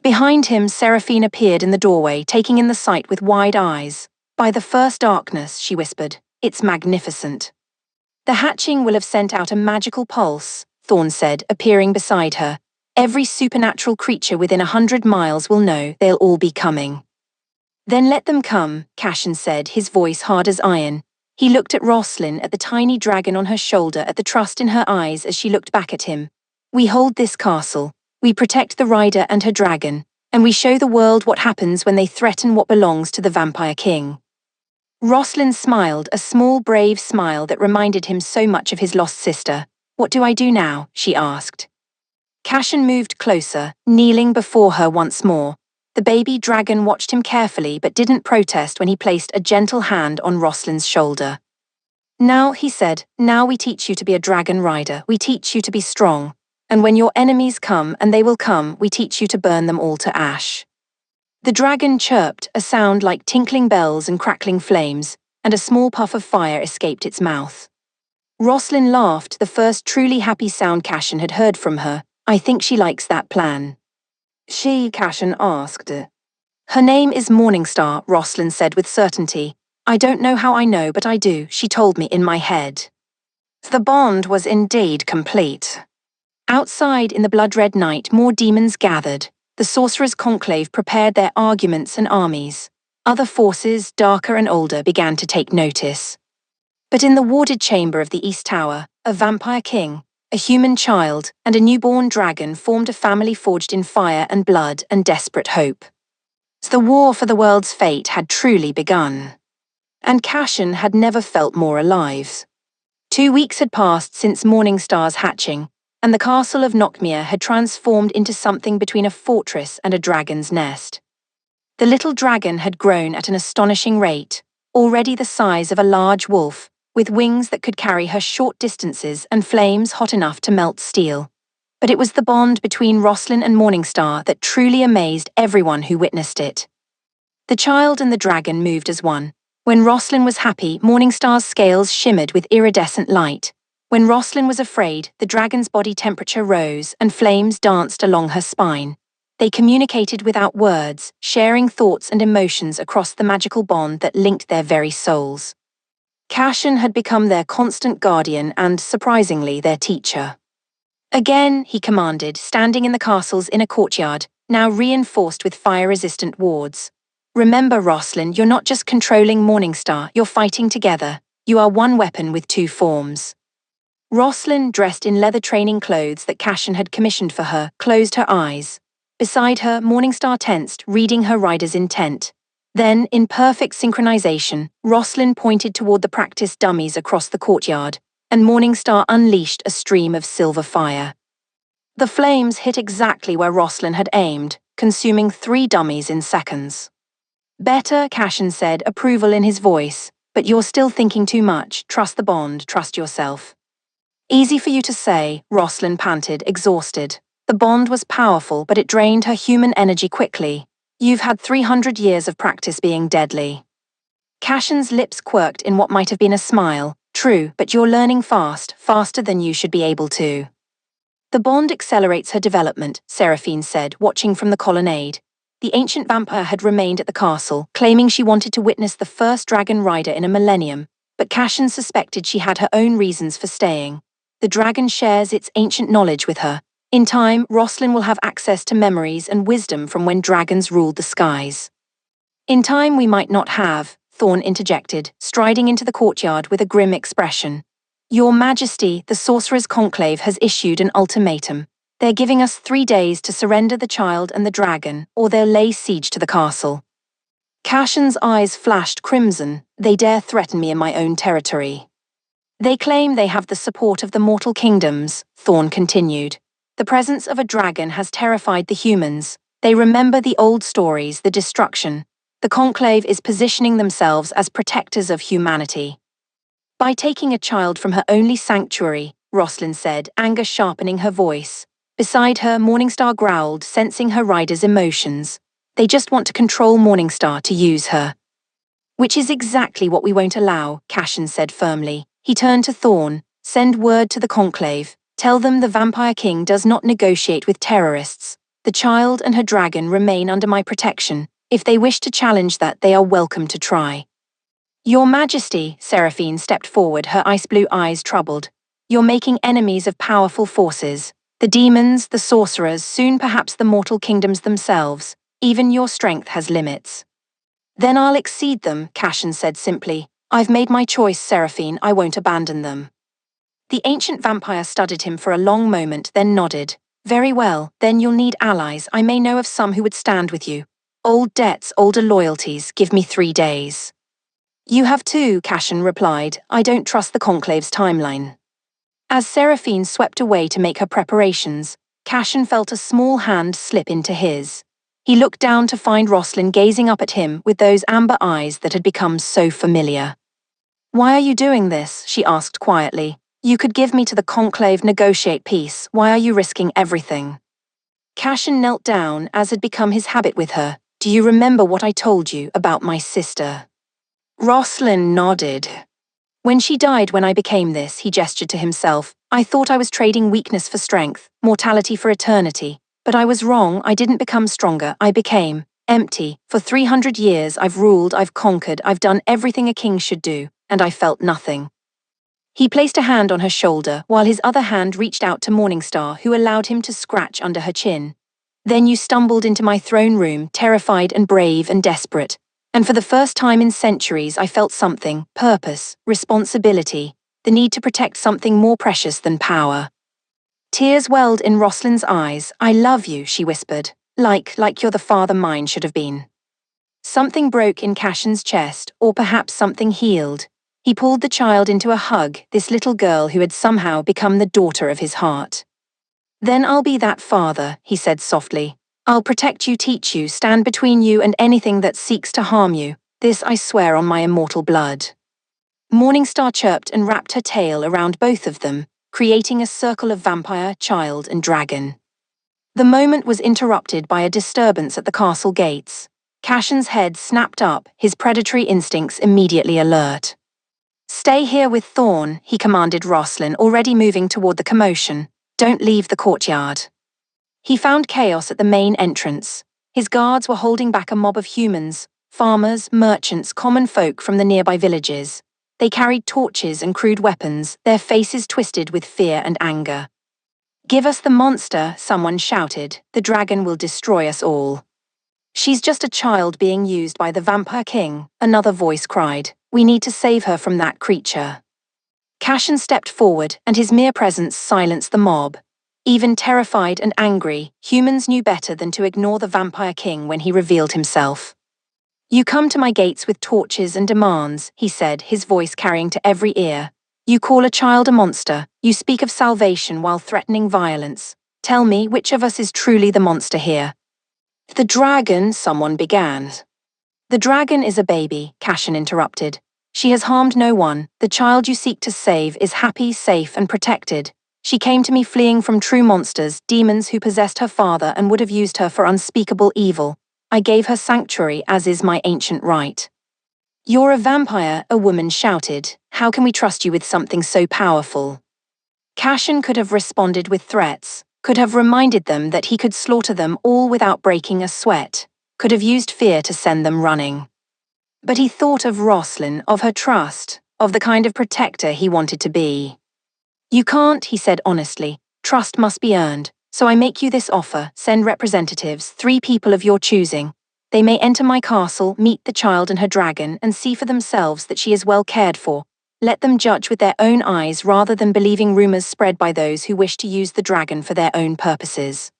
Behind him, Seraphine appeared in the doorway, taking in the sight with wide eyes. "By the first darkness," she whispered, "it's magnificent." "The hatching will have sent out a magical pulse," Thorn said, appearing beside her. "Every supernatural creature within 100 miles will know they'll all be coming." "Then let them come," Cashin said, his voice hard as iron. He looked at Roslin, at the tiny dragon on her shoulder, at the trust in her eyes as she looked back at him. "We hold this castle. We protect the rider and her dragon, and we show the world what happens when they threaten what belongs to the Vampire King." Roslin smiled, a small, brave smile that reminded him so much of his lost sister. "What do I do now?" she asked. Cashin moved closer, kneeling before her once more. The baby dragon watched him carefully but didn't protest when he placed a gentle hand on Roslin's shoulder. "Now," he said, "now we teach you to be a dragon rider. We teach you to be strong. And when your enemies come, and they will come, we teach you to burn them all to ash." The dragon chirped, a sound like tinkling bells and crackling flames, and a small puff of fire escaped its mouth. Roslin laughed, the first truly happy sound Cashin had heard from her. "I think she likes that plan." "She?" Cashin asked. "Her name is Morningstar," Roslin said with certainty. "I don't know how I know, but I do. She told me in my head." The bond was indeed complete. Outside in the blood-red night, more demons gathered. The sorcerer's conclave prepared their arguments and armies. Other forces, darker and older, began to take notice. But in the warded chamber of the East Tower, a vampire king, a human child, and a newborn dragon formed a family forged in fire and blood and desperate hope. The war for the world's fate had truly begun. And Cashin had never felt more alive. 2 weeks had passed since Morningstar's hatching, and the castle of Nockmere had transformed into something between a fortress and a dragon's nest. The little dragon had grown at an astonishing rate, already the size of a large wolf, with wings that could carry her short distances and flames hot enough to melt steel. But it was the bond between Roslin and Morningstar that truly amazed everyone who witnessed it. The child and the dragon moved as one. When Roslin was happy, Morningstar's scales shimmered with iridescent light. When Roslin was afraid, the dragon's body temperature rose and flames danced along her spine. They communicated without words, sharing thoughts and emotions across the magical bond that linked their very souls. Cashin had become their constant guardian and, surprisingly, their teacher. Again, he commanded, standing in the castle's inner courtyard, now reinforced with fire-resistant wards. Remember, Roslin, you're not just controlling Morningstar, you're fighting together. You are one weapon with two forms. Roslin, dressed in leather training clothes that Cashin had commissioned for her, closed her eyes. Beside her, Morningstar tensed, reading her rider's intent. Then, in perfect synchronization, Roslin pointed toward the practice dummies across the courtyard, and Morningstar unleashed a stream of silver fire. The flames hit exactly where Roslin had aimed, consuming 3 dummies in seconds. Better, Cashin said, approval in his voice, but you're still thinking too much. Trust the bond, trust yourself. Easy for you to say, Roslin panted, exhausted. The bond was powerful, but it drained her human energy quickly. You've had 300 years of practice being deadly. Cashin's lips quirked in what might have been a smile. True, but you're learning fast, faster than you should be able to. The bond accelerates her development, Seraphine said, watching from the colonnade. The ancient vampire had remained at the castle, claiming she wanted to witness the first dragon rider in a millennium, but Cashin suspected she had her own reasons for staying. The dragon shares its ancient knowledge with her. In time, Roslin will have access to memories and wisdom from when dragons ruled the skies. In time we might not have, Thorn interjected, striding into the courtyard with a grim expression. Your Majesty, the Sorcerer's Conclave has issued an ultimatum. They're giving us 3 days to surrender the child and the dragon, or they'll lay siege to the castle. Cashin's eyes flashed crimson. They dare threaten me in my own territory. They claim they have the support of the mortal kingdoms, Thorn continued. The presence of a dragon has terrified the humans. They remember the old stories, the destruction. The Conclave is positioning themselves as protectors of humanity. By taking a child from her only sanctuary, Roslin said, anger sharpening her voice. Beside her, Morningstar growled, sensing her rider's emotions. They just want to control Morningstar to use her. Which is exactly what we won't allow, Cashin said firmly. He turned to Thorn. Send word to the Conclave. Tell them the Vampire King does not negotiate with terrorists. The child and her dragon remain under my protection. If they wish to challenge that, they are welcome to try. Your Majesty, Seraphine stepped forward, her ice-blue eyes troubled. You're making enemies of powerful forces. The demons, the sorcerers, soon perhaps the mortal kingdoms themselves. Even your strength has limits. Then I'll exceed them, Cashin said simply. I've made my choice, Seraphine, I won't abandon them. The ancient vampire studied him for a long moment, then nodded. Very well, then you'll need allies. I may know of some who would stand with you. Old debts, older loyalties, give me 3 days. You have 2, Cashin replied. I don't trust the Conclave's timeline. As Seraphine swept away to make her preparations, Cashin felt a small hand slip into his. He looked down to find Roslin gazing up at him with those amber eyes that had become so familiar. Why are you doing this? She asked quietly. You could give me to the Conclave, negotiate peace. Why are you risking everything? Cashin knelt down, as had become his habit with her. Do you remember what I told you about my sister? Roslin nodded. When she died when I became this, he gestured to himself, I thought I was trading weakness for strength, mortality for eternity. But I was wrong, I didn't become stronger, I became empty. For 300 years I've ruled, I've conquered, I've done everything a king should do, and I felt nothing. He placed a hand on her shoulder, while his other hand reached out to Morningstar, who allowed him to scratch under her chin. Then you stumbled into my throne room, terrified and brave and desperate. And for the first time in centuries I felt something, purpose, responsibility, the need to protect something more precious than power. Tears welled in Roslin's eyes. I love you, she whispered. Like you're the father mine should have been. Something broke in Cashin's chest, or perhaps something healed. He pulled the child into a hug, this little girl who had somehow become the daughter of his heart. Then I'll be that father, he said softly. I'll protect you, teach you, stand between you and anything that seeks to harm you. This I swear on my immortal blood. Morningstar chirped and wrapped her tail around both of them, creating a circle of vampire, child, and dragon. The moment was interrupted by a disturbance at the castle gates. Cashin's head snapped up, his predatory instincts immediately alert. Stay here with Thorn, he commanded Roslyn, already moving toward the commotion. Don't leave the courtyard. He found chaos at the main entrance. His guards were holding back a mob of humans, farmers, merchants, common folk from the nearby villages. They carried torches and crude weapons, their faces twisted with fear and anger. Give us the monster, someone shouted. The dragon will destroy us all. She's just a child being used by the Vampire King, another voice cried. We need to save her from that creature. Cashin stepped forward, and his mere presence silenced the mob. Even terrified and angry, humans knew better than to ignore the Vampire King when he revealed himself. You come to my gates with torches and demands, he said, his voice carrying to every ear. You call a child a monster, you speak of salvation while threatening violence. Tell me, which of us is truly the monster here? The dragon, someone began. The dragon is a baby, Cashin interrupted. She has harmed no one. The child you seek to save is happy, safe, and protected. She came to me fleeing from true monsters, demons who possessed her father and would have used her for unspeakable evil. I gave her sanctuary, as is my ancient right. You're a vampire, a woman shouted. How can we trust you with something so powerful? Cashin could have responded with threats, could have reminded them that he could slaughter them all without breaking a sweat, could have used fear to send them running. But he thought of Roslyn, of her trust, of the kind of protector he wanted to be. You can't, he said honestly. Trust must be earned, so I make you this offer. Send representatives, 3 people of your choosing. They may enter my castle, meet the child and her dragon, and see for themselves that she is well cared for. Let them judge with their own eyes rather than believing rumors spread by those who wish to use the dragon for their own purposes.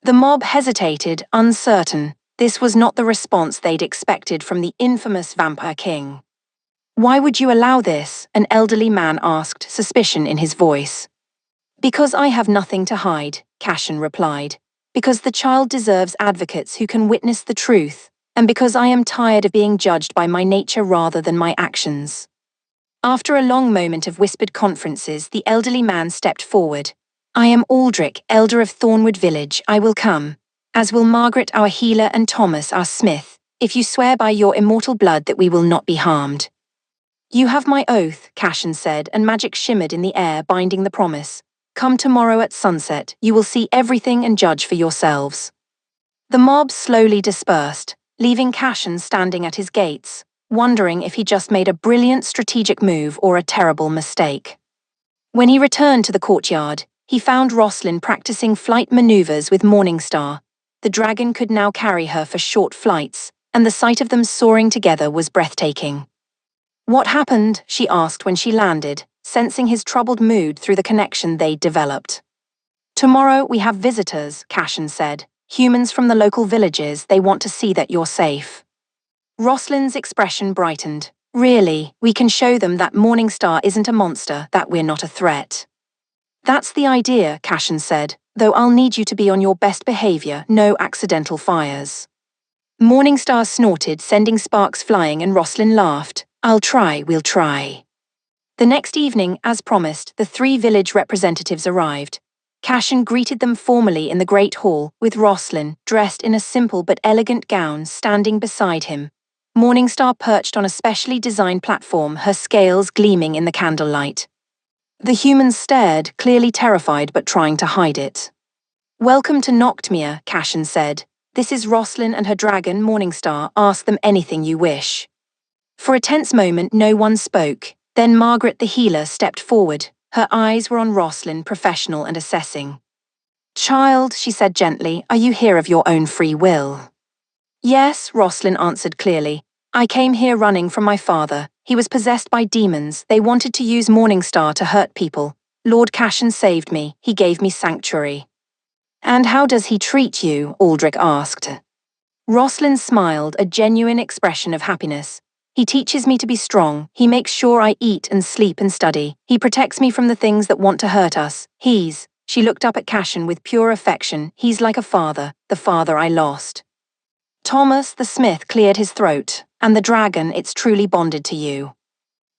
The mob hesitated, uncertain. This was not the response they'd expected from the infamous Vampire King. Why would you allow this? An elderly man asked, suspicion in his voice. Because I have nothing to hide, Cashin replied. Because the child deserves advocates who can witness the truth, and because I am tired of being judged by my nature rather than my actions. After a long moment of whispered conferences, the elderly man stepped forward. I am Aldrich, elder of Thornwood Village. I will come, as will Margaret our healer and Thomas our smith, if you swear by your immortal blood that we will not be harmed. You have my oath, Cashin said, and magic shimmered in the air, binding the promise. Come tomorrow at sunset, you will see everything and judge for yourselves. The mob slowly dispersed, leaving Cashin standing at his gates, wondering if he just made a brilliant strategic move or a terrible mistake. When he returned to the courtyard, he found Roslyn practicing flight maneuvers with Morningstar. The dragon could now carry her for short flights, and the sight of them soaring together was breathtaking. What happened? She asked when she landed, sensing his troubled mood through the connection they'd developed. Tomorrow we have visitors, Cashin said. Humans from the local villages, they want to see that you're safe. Roslyn's expression brightened. Really, we can show them that Morningstar isn't a monster, that we're not a threat. That's the idea, Cashin said, though I'll need you to be on your best behavior, no accidental fires. Morningstar snorted, sending sparks flying, and Roslyn laughed. I'll try, we'll try. The next evening, as promised, the 3 village representatives arrived. Cashin greeted them formally in the great hall, with Roslyn, dressed in a simple but elegant gown, standing beside him. Morningstar perched on a specially designed platform, her scales gleaming in the candlelight. The humans stared, clearly terrified but trying to hide it. Welcome to Noctmere, Cashin said. This is Roslyn and her dragon, Morningstar. Ask them anything you wish. For a tense moment, no one spoke. Then Margaret the healer stepped forward. Her eyes were on Roslyn, professional and assessing. Child, she said gently, are you here of your own free will? Yes, Roslyn answered clearly. I came here running from my father. He was possessed by demons. They wanted to use Morningstar to hurt people. Lord Cashin saved me. He gave me sanctuary. And how does he treat you? Aldrich asked. Roslyn smiled, a genuine expression of happiness. He teaches me to be strong. He makes sure I eat and sleep and study. He protects me from the things that want to hurt us. She looked up at Cashin with pure affection. He's like a father, the father I lost. Thomas, the smith, cleared his throat. And the dragon, it's truly bonded to you.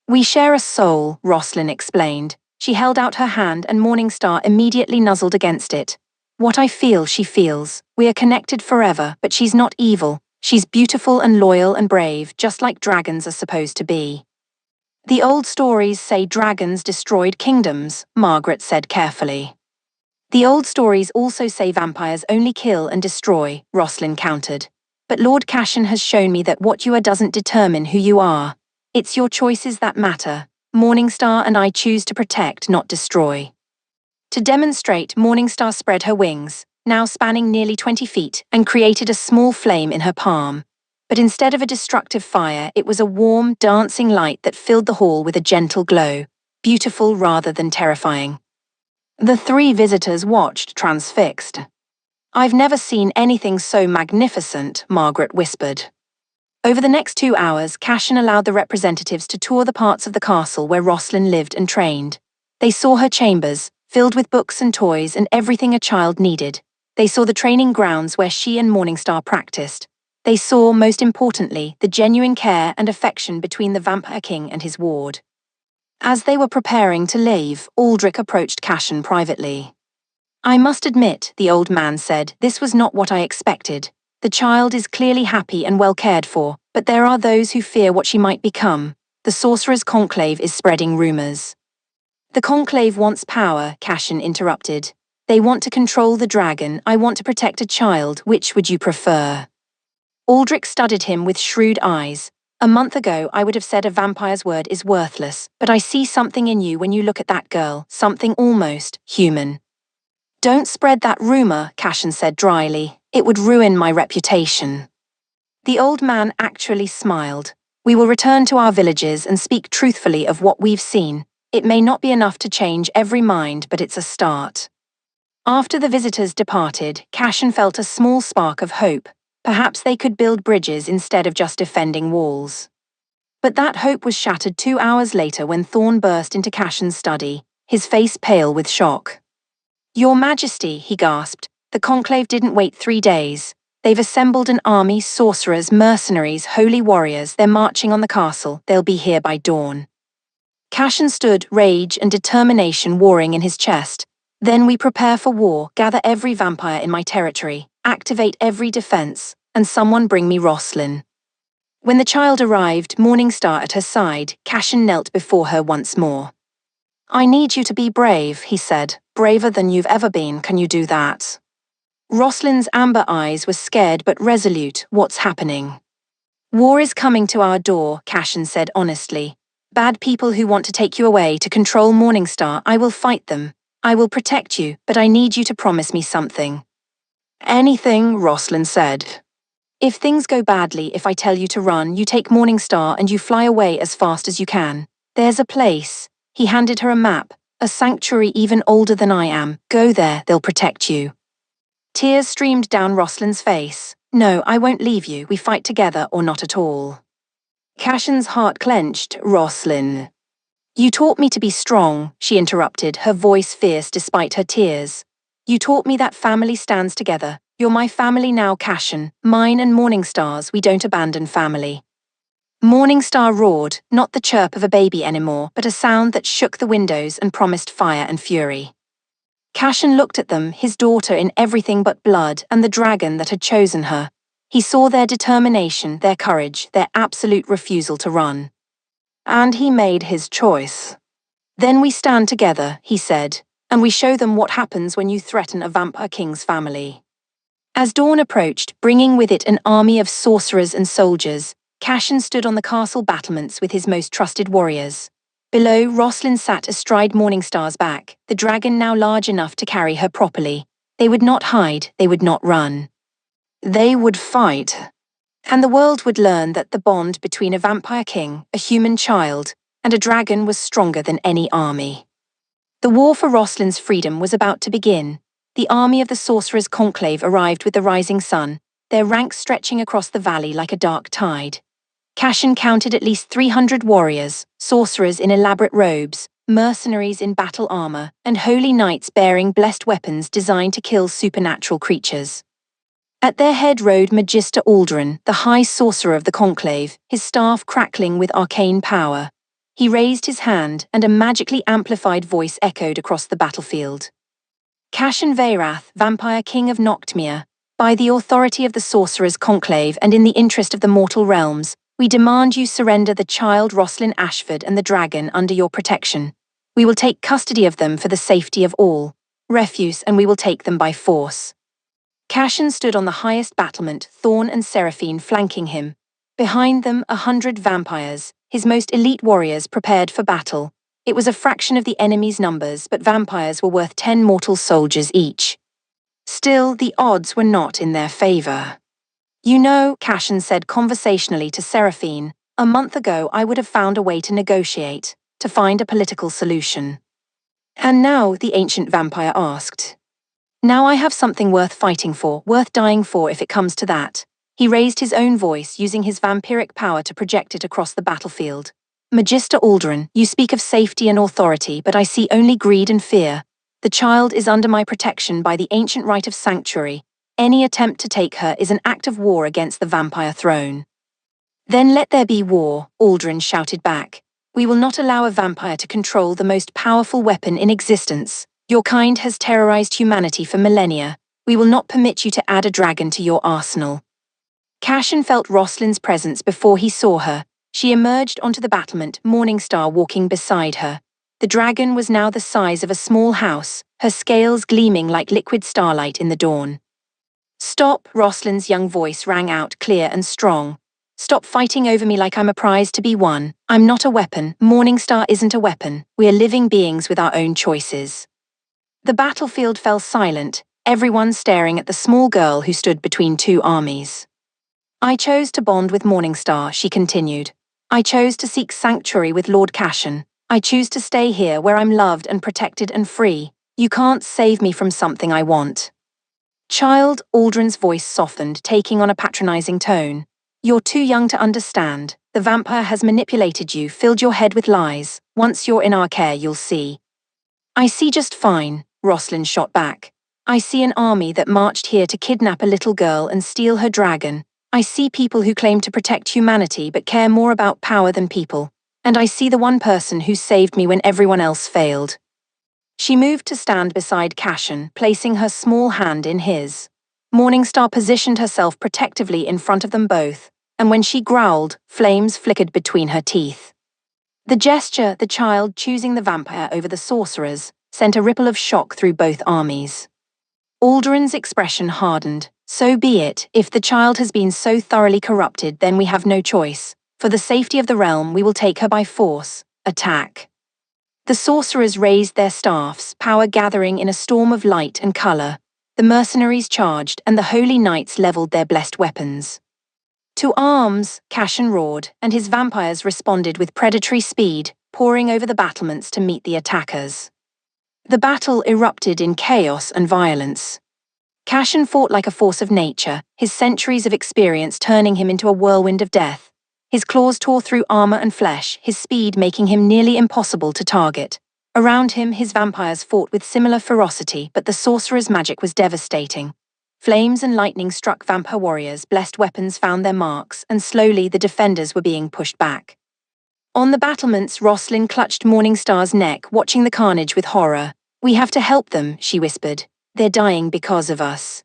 We share a soul, Roslyn explained. She held out her hand and Morningstar immediately nuzzled against it. What I feel, she feels. We are connected forever, but she's not evil. She's beautiful and loyal and brave, just like dragons are supposed to be. The old stories say dragons destroyed kingdoms, Margaret said carefully. The old stories also say vampires only kill and destroy, Roslyn countered. But Lord Cashin has shown me that what you are doesn't determine who you are. It's your choices that matter. Morningstar and I choose to protect, not destroy. To demonstrate, Morningstar spread her wings, now spanning nearly 20 feet, and created a small flame in her palm. But instead of a destructive fire, it was a warm, dancing light that filled the hall with a gentle glow, beautiful rather than terrifying. The three visitors watched, transfixed. I've never seen anything so magnificent, Margaret whispered. Over the next 2 hours, Cashin allowed the representatives to tour the parts of the castle where Roslyn lived and trained. They saw her chambers, filled with books and toys and everything a child needed. They saw the training grounds where she and Morningstar practiced. They saw, most importantly, the genuine care and affection between the Vampire King and his ward. As they were preparing to leave, Aldrich approached Cashin privately. I must admit, the old man said, this was not what I expected. The child is clearly happy and well cared for, but there are those who fear what she might become. The Sorcerer's Conclave is spreading rumors. The Conclave wants power, Cashin interrupted. They want to control the dragon. I want to protect a child. Which would you prefer? Aldrich studied him with shrewd eyes. A month ago, I would have said a vampire's word is worthless, but I see something in you when you look at that girl, something almost human. Don't spread that rumor, Cashin said dryly. It would ruin my reputation. The old man actually smiled. We will return to our villages and speak truthfully of what we've seen. It may not be enough to change every mind, but it's a start. After the visitors departed, Cashin felt a small spark of hope. Perhaps they could build bridges instead of just defending walls. But that hope was shattered 2 hours later when Thorn burst into Cashin's study, his face pale with shock. Your Majesty, he gasped, the Conclave didn't wait 3 days. They've assembled an army, sorcerers, mercenaries, holy warriors. They're marching on the castle. They'll be here by dawn. Cashin stood, rage and determination warring in his chest. Then we prepare for war, gather every vampire in my territory, activate every defense, and someone bring me Roslyn. When the child arrived, Morningstar at her side, Cashin knelt before her once more. I need you to be brave, he said, braver than you've ever been. Can you do that? Roslyn's amber eyes were scared but resolute. What's happening? War is coming to our door, Cashin said honestly. Bad people who want to take you away to control Morningstar. I will fight them. I will protect you, but I need you to promise me something. Anything, Roslyn said. If things go badly, if I tell you to run, you take Morningstar and you fly away as fast as you can. There's a place. He handed her a map, a sanctuary even older than I am. Go there, they'll protect you. Tears streamed down Roslyn's face. No, I won't leave you. We fight together or not at all. Cashin's heart clenched. Roslyn. You taught me to be strong, she interrupted, her voice fierce despite her tears. You taught me that family stands together. You're my family now, Cashin. Mine and Morningstar's. We don't abandon family. Morningstar roared, not the chirp of a baby anymore, but a sound that shook the windows and promised fire and fury. Cashin looked at them, his daughter in everything but blood, and the dragon that had chosen her. He saw their determination, their courage, their absolute refusal to run. And he made his choice. Then we stand together, he said, and we show them what happens when you threaten a Vampire King's family. As dawn approached, bringing with it an army of sorcerers and soldiers, Cashin stood on the castle battlements with his most trusted warriors. Below, Roslyn sat astride Morningstar's back, the dragon now large enough to carry her properly. They would not hide, they would not run. They would fight. And the world would learn that the bond between a vampire king, a human child, and a dragon was stronger than any army. The war for Roslyn's freedom was about to begin. The army of the Sorcerer's Conclave arrived with the rising sun. their ranks stretching across the valley like a dark tide. Cashin counted at least 300 warriors, sorcerers in elaborate robes, mercenaries in battle armor, and holy knights bearing blessed weapons designed to kill supernatural creatures. At their head rode Magister Aldrin, the high sorcerer of the conclave, his staff crackling with arcane power. He raised his hand, and a magically amplified voice echoed across the battlefield. Cashin Veyrath, Vampire King of Noctmere, by the authority of the Sorcerer's Conclave and in the interest of the mortal realms, we demand you surrender the child Roslyn Ashford and the dragon under your protection. We will take custody of them for the safety of all. Refuse, and we will take them by force. Cashin stood on the highest battlement, Thorn and Seraphine flanking him. Behind them, 100 vampires, his most elite warriors prepared for battle. It was a fraction of the enemy's numbers, but vampires were worth 10 mortal soldiers each. Still, the odds were not in their favor. You know, Cashin said conversationally to Seraphine, a month ago I would have found a way to negotiate, to find a political solution. And now, the ancient vampire asked. Now I have something worth fighting for, worth dying for if it comes to that. He raised his own voice, using his vampiric power to project it across the battlefield. Magister Aldrin, you speak of safety and authority, but I see only greed and fear. The child is under my protection by the ancient right of sanctuary. Any attempt to take her is an act of war against the vampire throne. Then let there be war, Aldrin shouted back. We will not allow a vampire to control the most powerful weapon in existence. Your kind has terrorized humanity for millennia. We will not permit you to add a dragon to your arsenal. Cashin felt Roslyn's presence before he saw her. She emerged onto the battlement, Morningstar walking beside her. The dragon was now the size of a small house, her scales gleaming like liquid starlight in the dawn. Stop, Roslyn's young voice rang out clear and strong. Stop fighting over me like I'm a prize to be won. I'm not a weapon. Morningstar isn't a weapon. We are living beings with our own choices. The battlefield fell silent, everyone staring at the small girl who stood between two armies. I chose to bond with Morningstar, she continued. I chose to seek sanctuary with Lord Cashin. I choose to stay here where I'm loved and protected and free. You can't save me from something I want. Child, Aldrin's voice softened, taking on a patronizing tone. You're too young to understand. The vampire has manipulated you, filled your head with lies. Once you're in our care, you'll see. I see just fine, Roslyn shot back. I see an army that marched here to kidnap a little girl and steal her dragon. I see people who claim to protect humanity but care more about power than people. And I see the one person who saved me when everyone else failed. She moved to stand beside Cashin, placing her small hand in his. Morningstar positioned herself protectively in front of them both, and when she growled, flames flickered between her teeth. The gesture, the child choosing the vampire over the sorcerers, sent a ripple of shock through both armies. Aldrin's expression hardened. So be it. If the child has been so thoroughly corrupted, then we have no choice. For the safety of the realm, we will take her by force. Attack. The sorcerers raised their staffs, power gathering in a storm of light and color. The mercenaries charged, and the holy knights leveled their blessed weapons. To arms, Cashin roared, and his vampires responded with predatory speed, pouring over the battlements to meet the attackers. The battle erupted in chaos and violence. Cashin fought like a force of nature, his centuries of experience turning him into a whirlwind of death. His claws tore through armor and flesh, his speed making him nearly impossible to target. Around him, his vampires fought with similar ferocity, but the sorcerer's magic was devastating. Flames and lightning struck vampire warriors, blessed weapons found their marks, and slowly the defenders were being pushed back. On the battlements, Roslyn clutched Morningstar's neck, watching the carnage with horror. We have to help them, she whispered. They're dying because of us.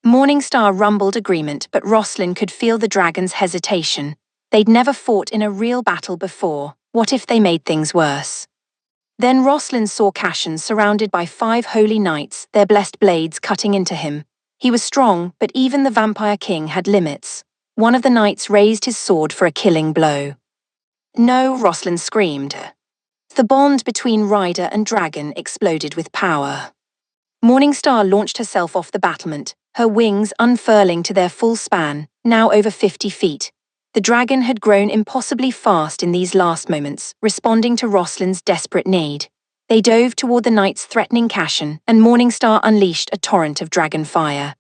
Morningstar rumbled agreement, but Roslyn could feel the dragon's hesitation. They'd never fought in a real battle before. What if they made things worse? Then Roslyn saw Cashin surrounded by 5 holy knights, their blessed blades cutting into him. He was strong, but even the Vampire King had limits. One of the knights raised his sword for a killing blow. No, Roslyn screamed. The bond between rider and dragon exploded with power. Morningstar launched herself off the battlement, her wings unfurling to their full span, now over 50 feet. The dragon had grown impossibly fast in these last moments, responding to Roslyn's desperate need. They dove toward the knights threatening Cashin, and Morningstar unleashed a torrent of dragon fire.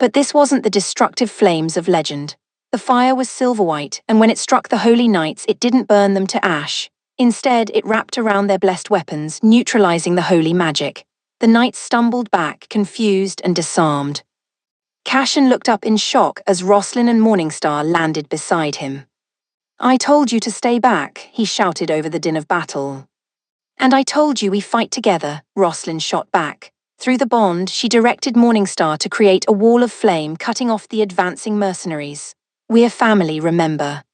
But this wasn't the destructive flames of legend. The fire was silver-white, and when it struck the holy knights, it didn't burn them to ash. Instead, it wrapped around their blessed weapons, neutralizing the holy magic. The knights stumbled back, confused and disarmed. Cashen looked up in shock as Roslyn and Morningstar landed beside him. "I told you to stay back," he shouted over the din of battle. "And I told you we fight together," Roslyn shot back. Through the bond, she directed Morningstar to create a wall of flame cutting off the advancing mercenaries. "We're family, remember."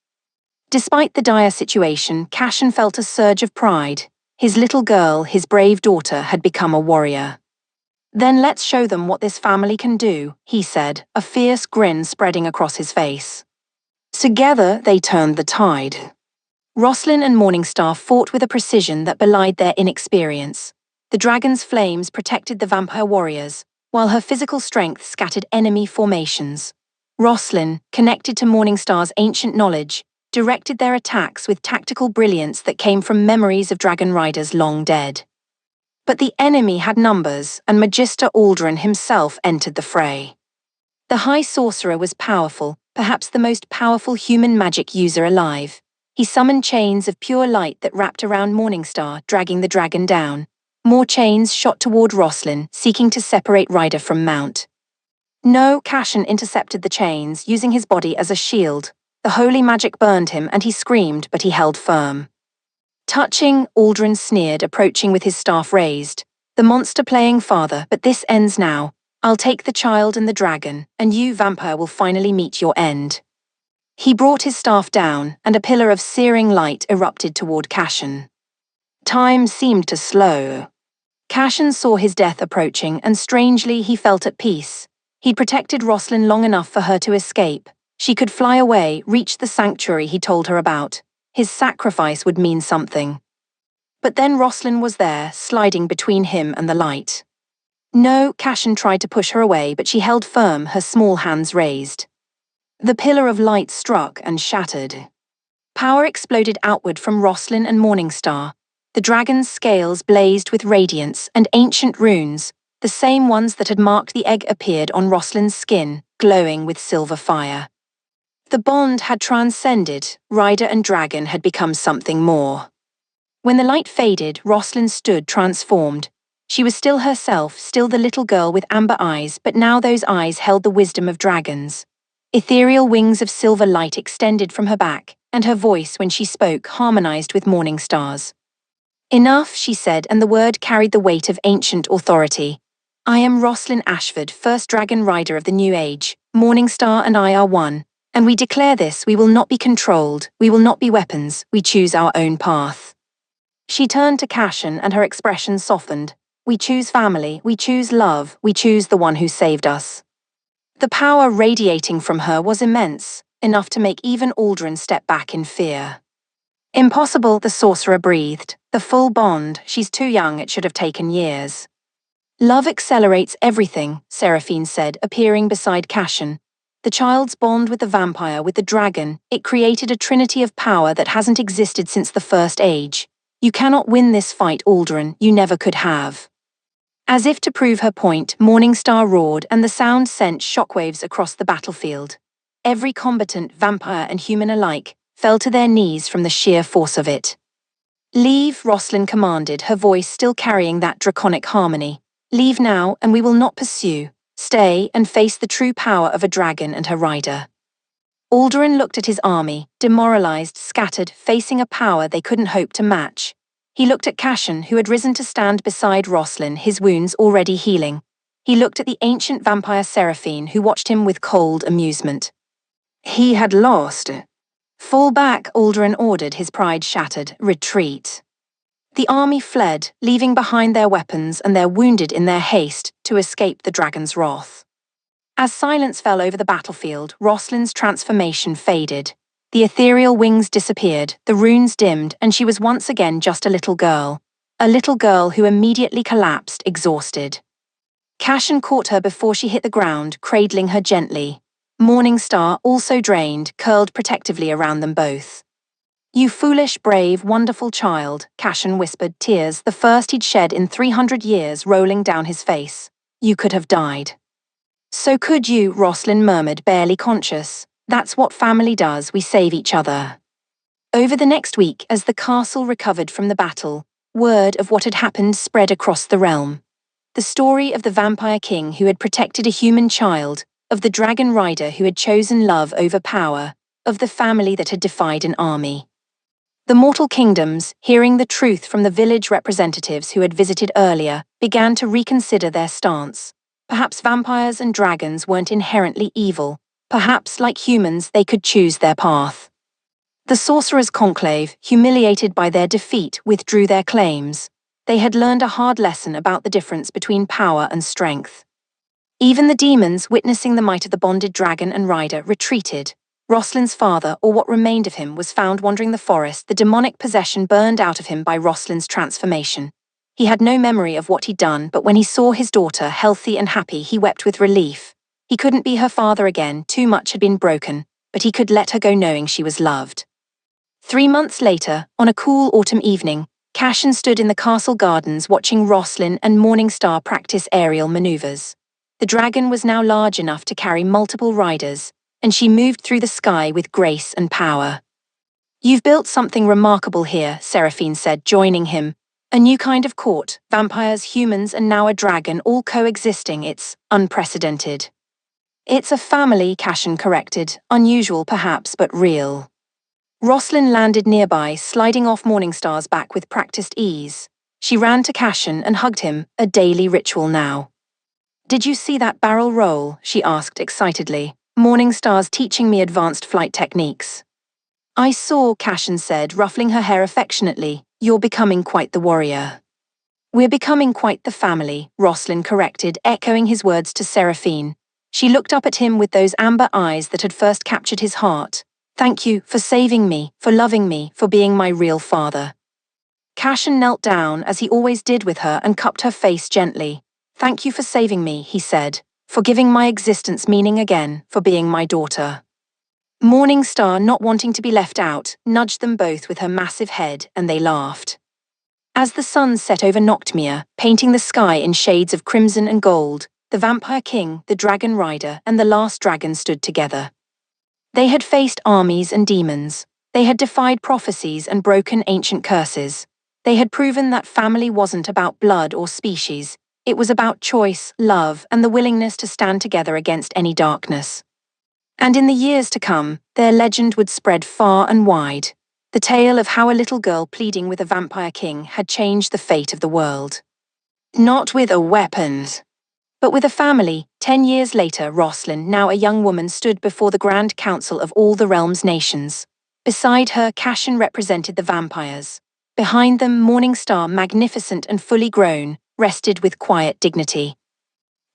Despite the dire situation, Cashen felt a surge of pride. His little girl, his brave daughter, had become a warrior. "Then let's show them what this family can do," he said, a fierce grin spreading across his face. Together, they turned the tide. Roslyn and Morningstar fought with a precision that belied their inexperience. The dragon's flames protected the vampire warriors, while her physical strength scattered enemy formations. Roslyn, connected to Morningstar's ancient knowledge, directed their attacks with tactical brilliance that came from memories of dragon riders long dead. But the enemy had numbers, and Magister Aldrin himself entered the fray. The High Sorcerer was powerful, perhaps the most powerful human magic user alive. He summoned chains of pure light that wrapped around Morningstar, dragging the dragon down. More chains shot toward Roslyn, seeking to separate rider from mount. No, Cashen intercepted the chains, using his body as a shield. The holy magic burned him, and he screamed, but he held firm. Touching, Aldrin sneered, approaching with his staff raised. "The monster playing father, but this ends now. I'll take the child and the dragon, and you, vampire, will finally meet your end." He brought his staff down, and a pillar of searing light erupted toward Cashen. Time seemed to slow. Cashen saw his death approaching, and strangely he felt at peace. He'd protected Roslyn long enough for her to escape. She could fly away, reach the sanctuary he told her about. His sacrifice would mean something. But then Roslyn was there, sliding between him and the light. No, Cashen tried to push her away, but she held firm, her small hands raised. The pillar of light struck and shattered. Power exploded outward from Roslyn and Morningstar. The dragon's scales blazed with radiance, and ancient runes, the same ones that had marked the egg, appeared on Roslyn's skin, glowing with silver fire. The bond had transcended. Rider and dragon had become something more. When the light faded, Roslyn stood transformed. She was still herself, still the little girl with amber eyes, but now those eyes held the wisdom of dragons. Ethereal wings of silver light extended from her back, and her voice, when she spoke, harmonized with Morningstar's. "Enough," she said, and the word carried the weight of ancient authority. "I am Roslyn Ashford, first dragon rider of the new age. Morningstar and I are one. And we declare this: we will not be controlled, we will not be weapons, we choose our own path." She turned to Cashen, and her expression softened. "We choose family, we choose love, we choose the one who saved us." The power radiating from her was immense, enough to make even Aldrin step back in fear. "Impossible," the sorcerer breathed. "The full bond, she's too young, it should have taken years." "Love accelerates everything," Seraphine said, appearing beside Cashen. "The child's bond with the vampire, with the dragon, it created a trinity of power that hasn't existed since the First Age. You cannot win this fight, Aldrin, you never could have." As if to prove her point, Morningstar roared, and the sound sent shockwaves across the battlefield. Every combatant, vampire and human alike, fell to their knees from the sheer force of it. "Leave," Roslyn commanded, her voice still carrying that draconic harmony. "Leave now, and we will not pursue. Stay and face the true power of a dragon and her rider." Aldrin looked at his army, demoralized, scattered, facing a power they couldn't hope to match. He looked at Cashen, who had risen to stand beside Roslyn, his wounds already healing. He looked at the ancient vampire Seraphine, who watched him with cold amusement. He had lost. "Fall back," Aldrin ordered, his pride shattered. "Retreat." The army fled, leaving behind their weapons and their wounded in their haste to escape the dragon's wrath. As silence fell over the battlefield, Roslyn's transformation faded. The ethereal wings disappeared, the runes dimmed, and she was once again just a little girl who immediately collapsed, exhausted. Cashen caught her before she hit the ground, cradling her gently. Morningstar, also drained, curled protectively around them both. "You foolish, brave, wonderful child," Cashen whispered, tears, the first he'd shed in 300 years, rolling down his face. "You could have died." So could you, Roslyn murmured, barely conscious. That's what family does, we save each other. Over the next week, as the castle recovered from the battle, word of what had happened spread across the realm. The story of the vampire king who had protected a human child, of the dragon rider who had chosen love over power, of the family that had defied an army. The mortal kingdoms, hearing the truth from the village representatives who had visited earlier, began to reconsider their stance. Perhaps vampires and dragons weren't inherently evil. Perhaps, like humans, they could choose their path. The sorcerers' conclave, humiliated by their defeat, withdrew their claims. They had learned a hard lesson about the difference between power and strength. Even the demons, witnessing the might of the bonded dragon and rider, retreated. Roslyn's father, or what remained of him, was found wandering the forest, the demonic possession burned out of him by Roslyn's transformation. He had no memory of what he'd done, but when he saw his daughter, healthy and happy, he wept with relief. He couldn't be her father again, too much had been broken, but he could let her go knowing she was loved. 3 months later, on a cool autumn evening, Cashin stood in the castle gardens watching Roslyn and Morningstar practice aerial maneuvers. The dragon was now large enough to carry multiple riders, and she moved through the sky with grace and power. "You've built something remarkable here," Seraphine said, joining him. "A new kind of court, vampires, humans, and now a dragon, all coexisting. It's unprecedented." "It's a family," Cashin corrected. "Unusual, perhaps, but real." Roslyn landed nearby, sliding off Morningstar's back with practiced ease. She ran to Cashin and hugged him, a daily ritual now. "Did you see that barrel roll?" she asked excitedly. "Morningstar's teaching me advanced flight techniques." "I saw," Cashin said, ruffling her hair affectionately. "You're becoming quite the warrior." "We're becoming quite the family," Roslyn corrected, echoing his words to Seraphine. She looked up at him with those amber eyes that had first captured his heart. "Thank you for saving me, for loving me, for being my real father." Cashin knelt down, as he always did with her, and cupped her face gently. "Thank you for saving me," he said, "for giving my existence meaning again, for being my daughter." Morningstar, not wanting to be left out, nudged them both with her massive head, and they laughed. As the sun set over Noctmere, painting the sky in shades of crimson and gold, the vampire king, the dragon rider, and the last dragon stood together. They had faced armies and demons. They had defied prophecies and broken ancient curses. They had proven that family wasn't about blood or species. It was about choice, love, and the willingness to stand together against any darkness. And in the years to come, their legend would spread far and wide. The tale of how a little girl pleading with a vampire king had changed the fate of the world. Not with a weapon, but with a family. 10 years later, Roslyn, now a young woman, stood before the Grand Council of all the realm's nations. Beside her, Cashin represented the vampires. Behind them, Morningstar, magnificent and fully grown, rested with quiet dignity.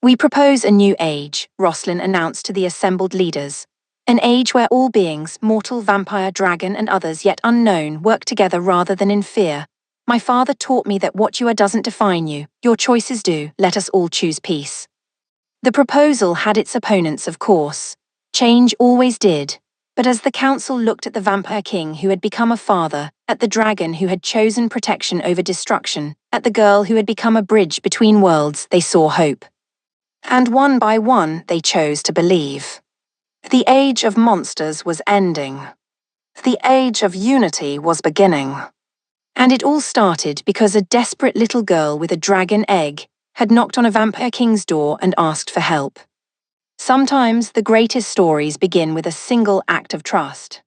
"We propose a new age," Roslyn announced to the assembled leaders. "An age where all beings, mortal, vampire, dragon, and others yet unknown, work together rather than in fear. My father taught me that what you are doesn't define you, your choices do. Let us all choose peace." The proposal had its opponents, of course. Change always did. But as the council looked at the vampire king who had become a father, at the dragon who had chosen protection over destruction, at the girl who had become a bridge between worlds, they saw hope. And one by one, they chose to believe. The age of monsters was ending. The age of unity was beginning. And it all started because a desperate little girl with a dragon egg had knocked on a vampire king's door and asked for help. Sometimes the greatest stories begin with a single act of trust.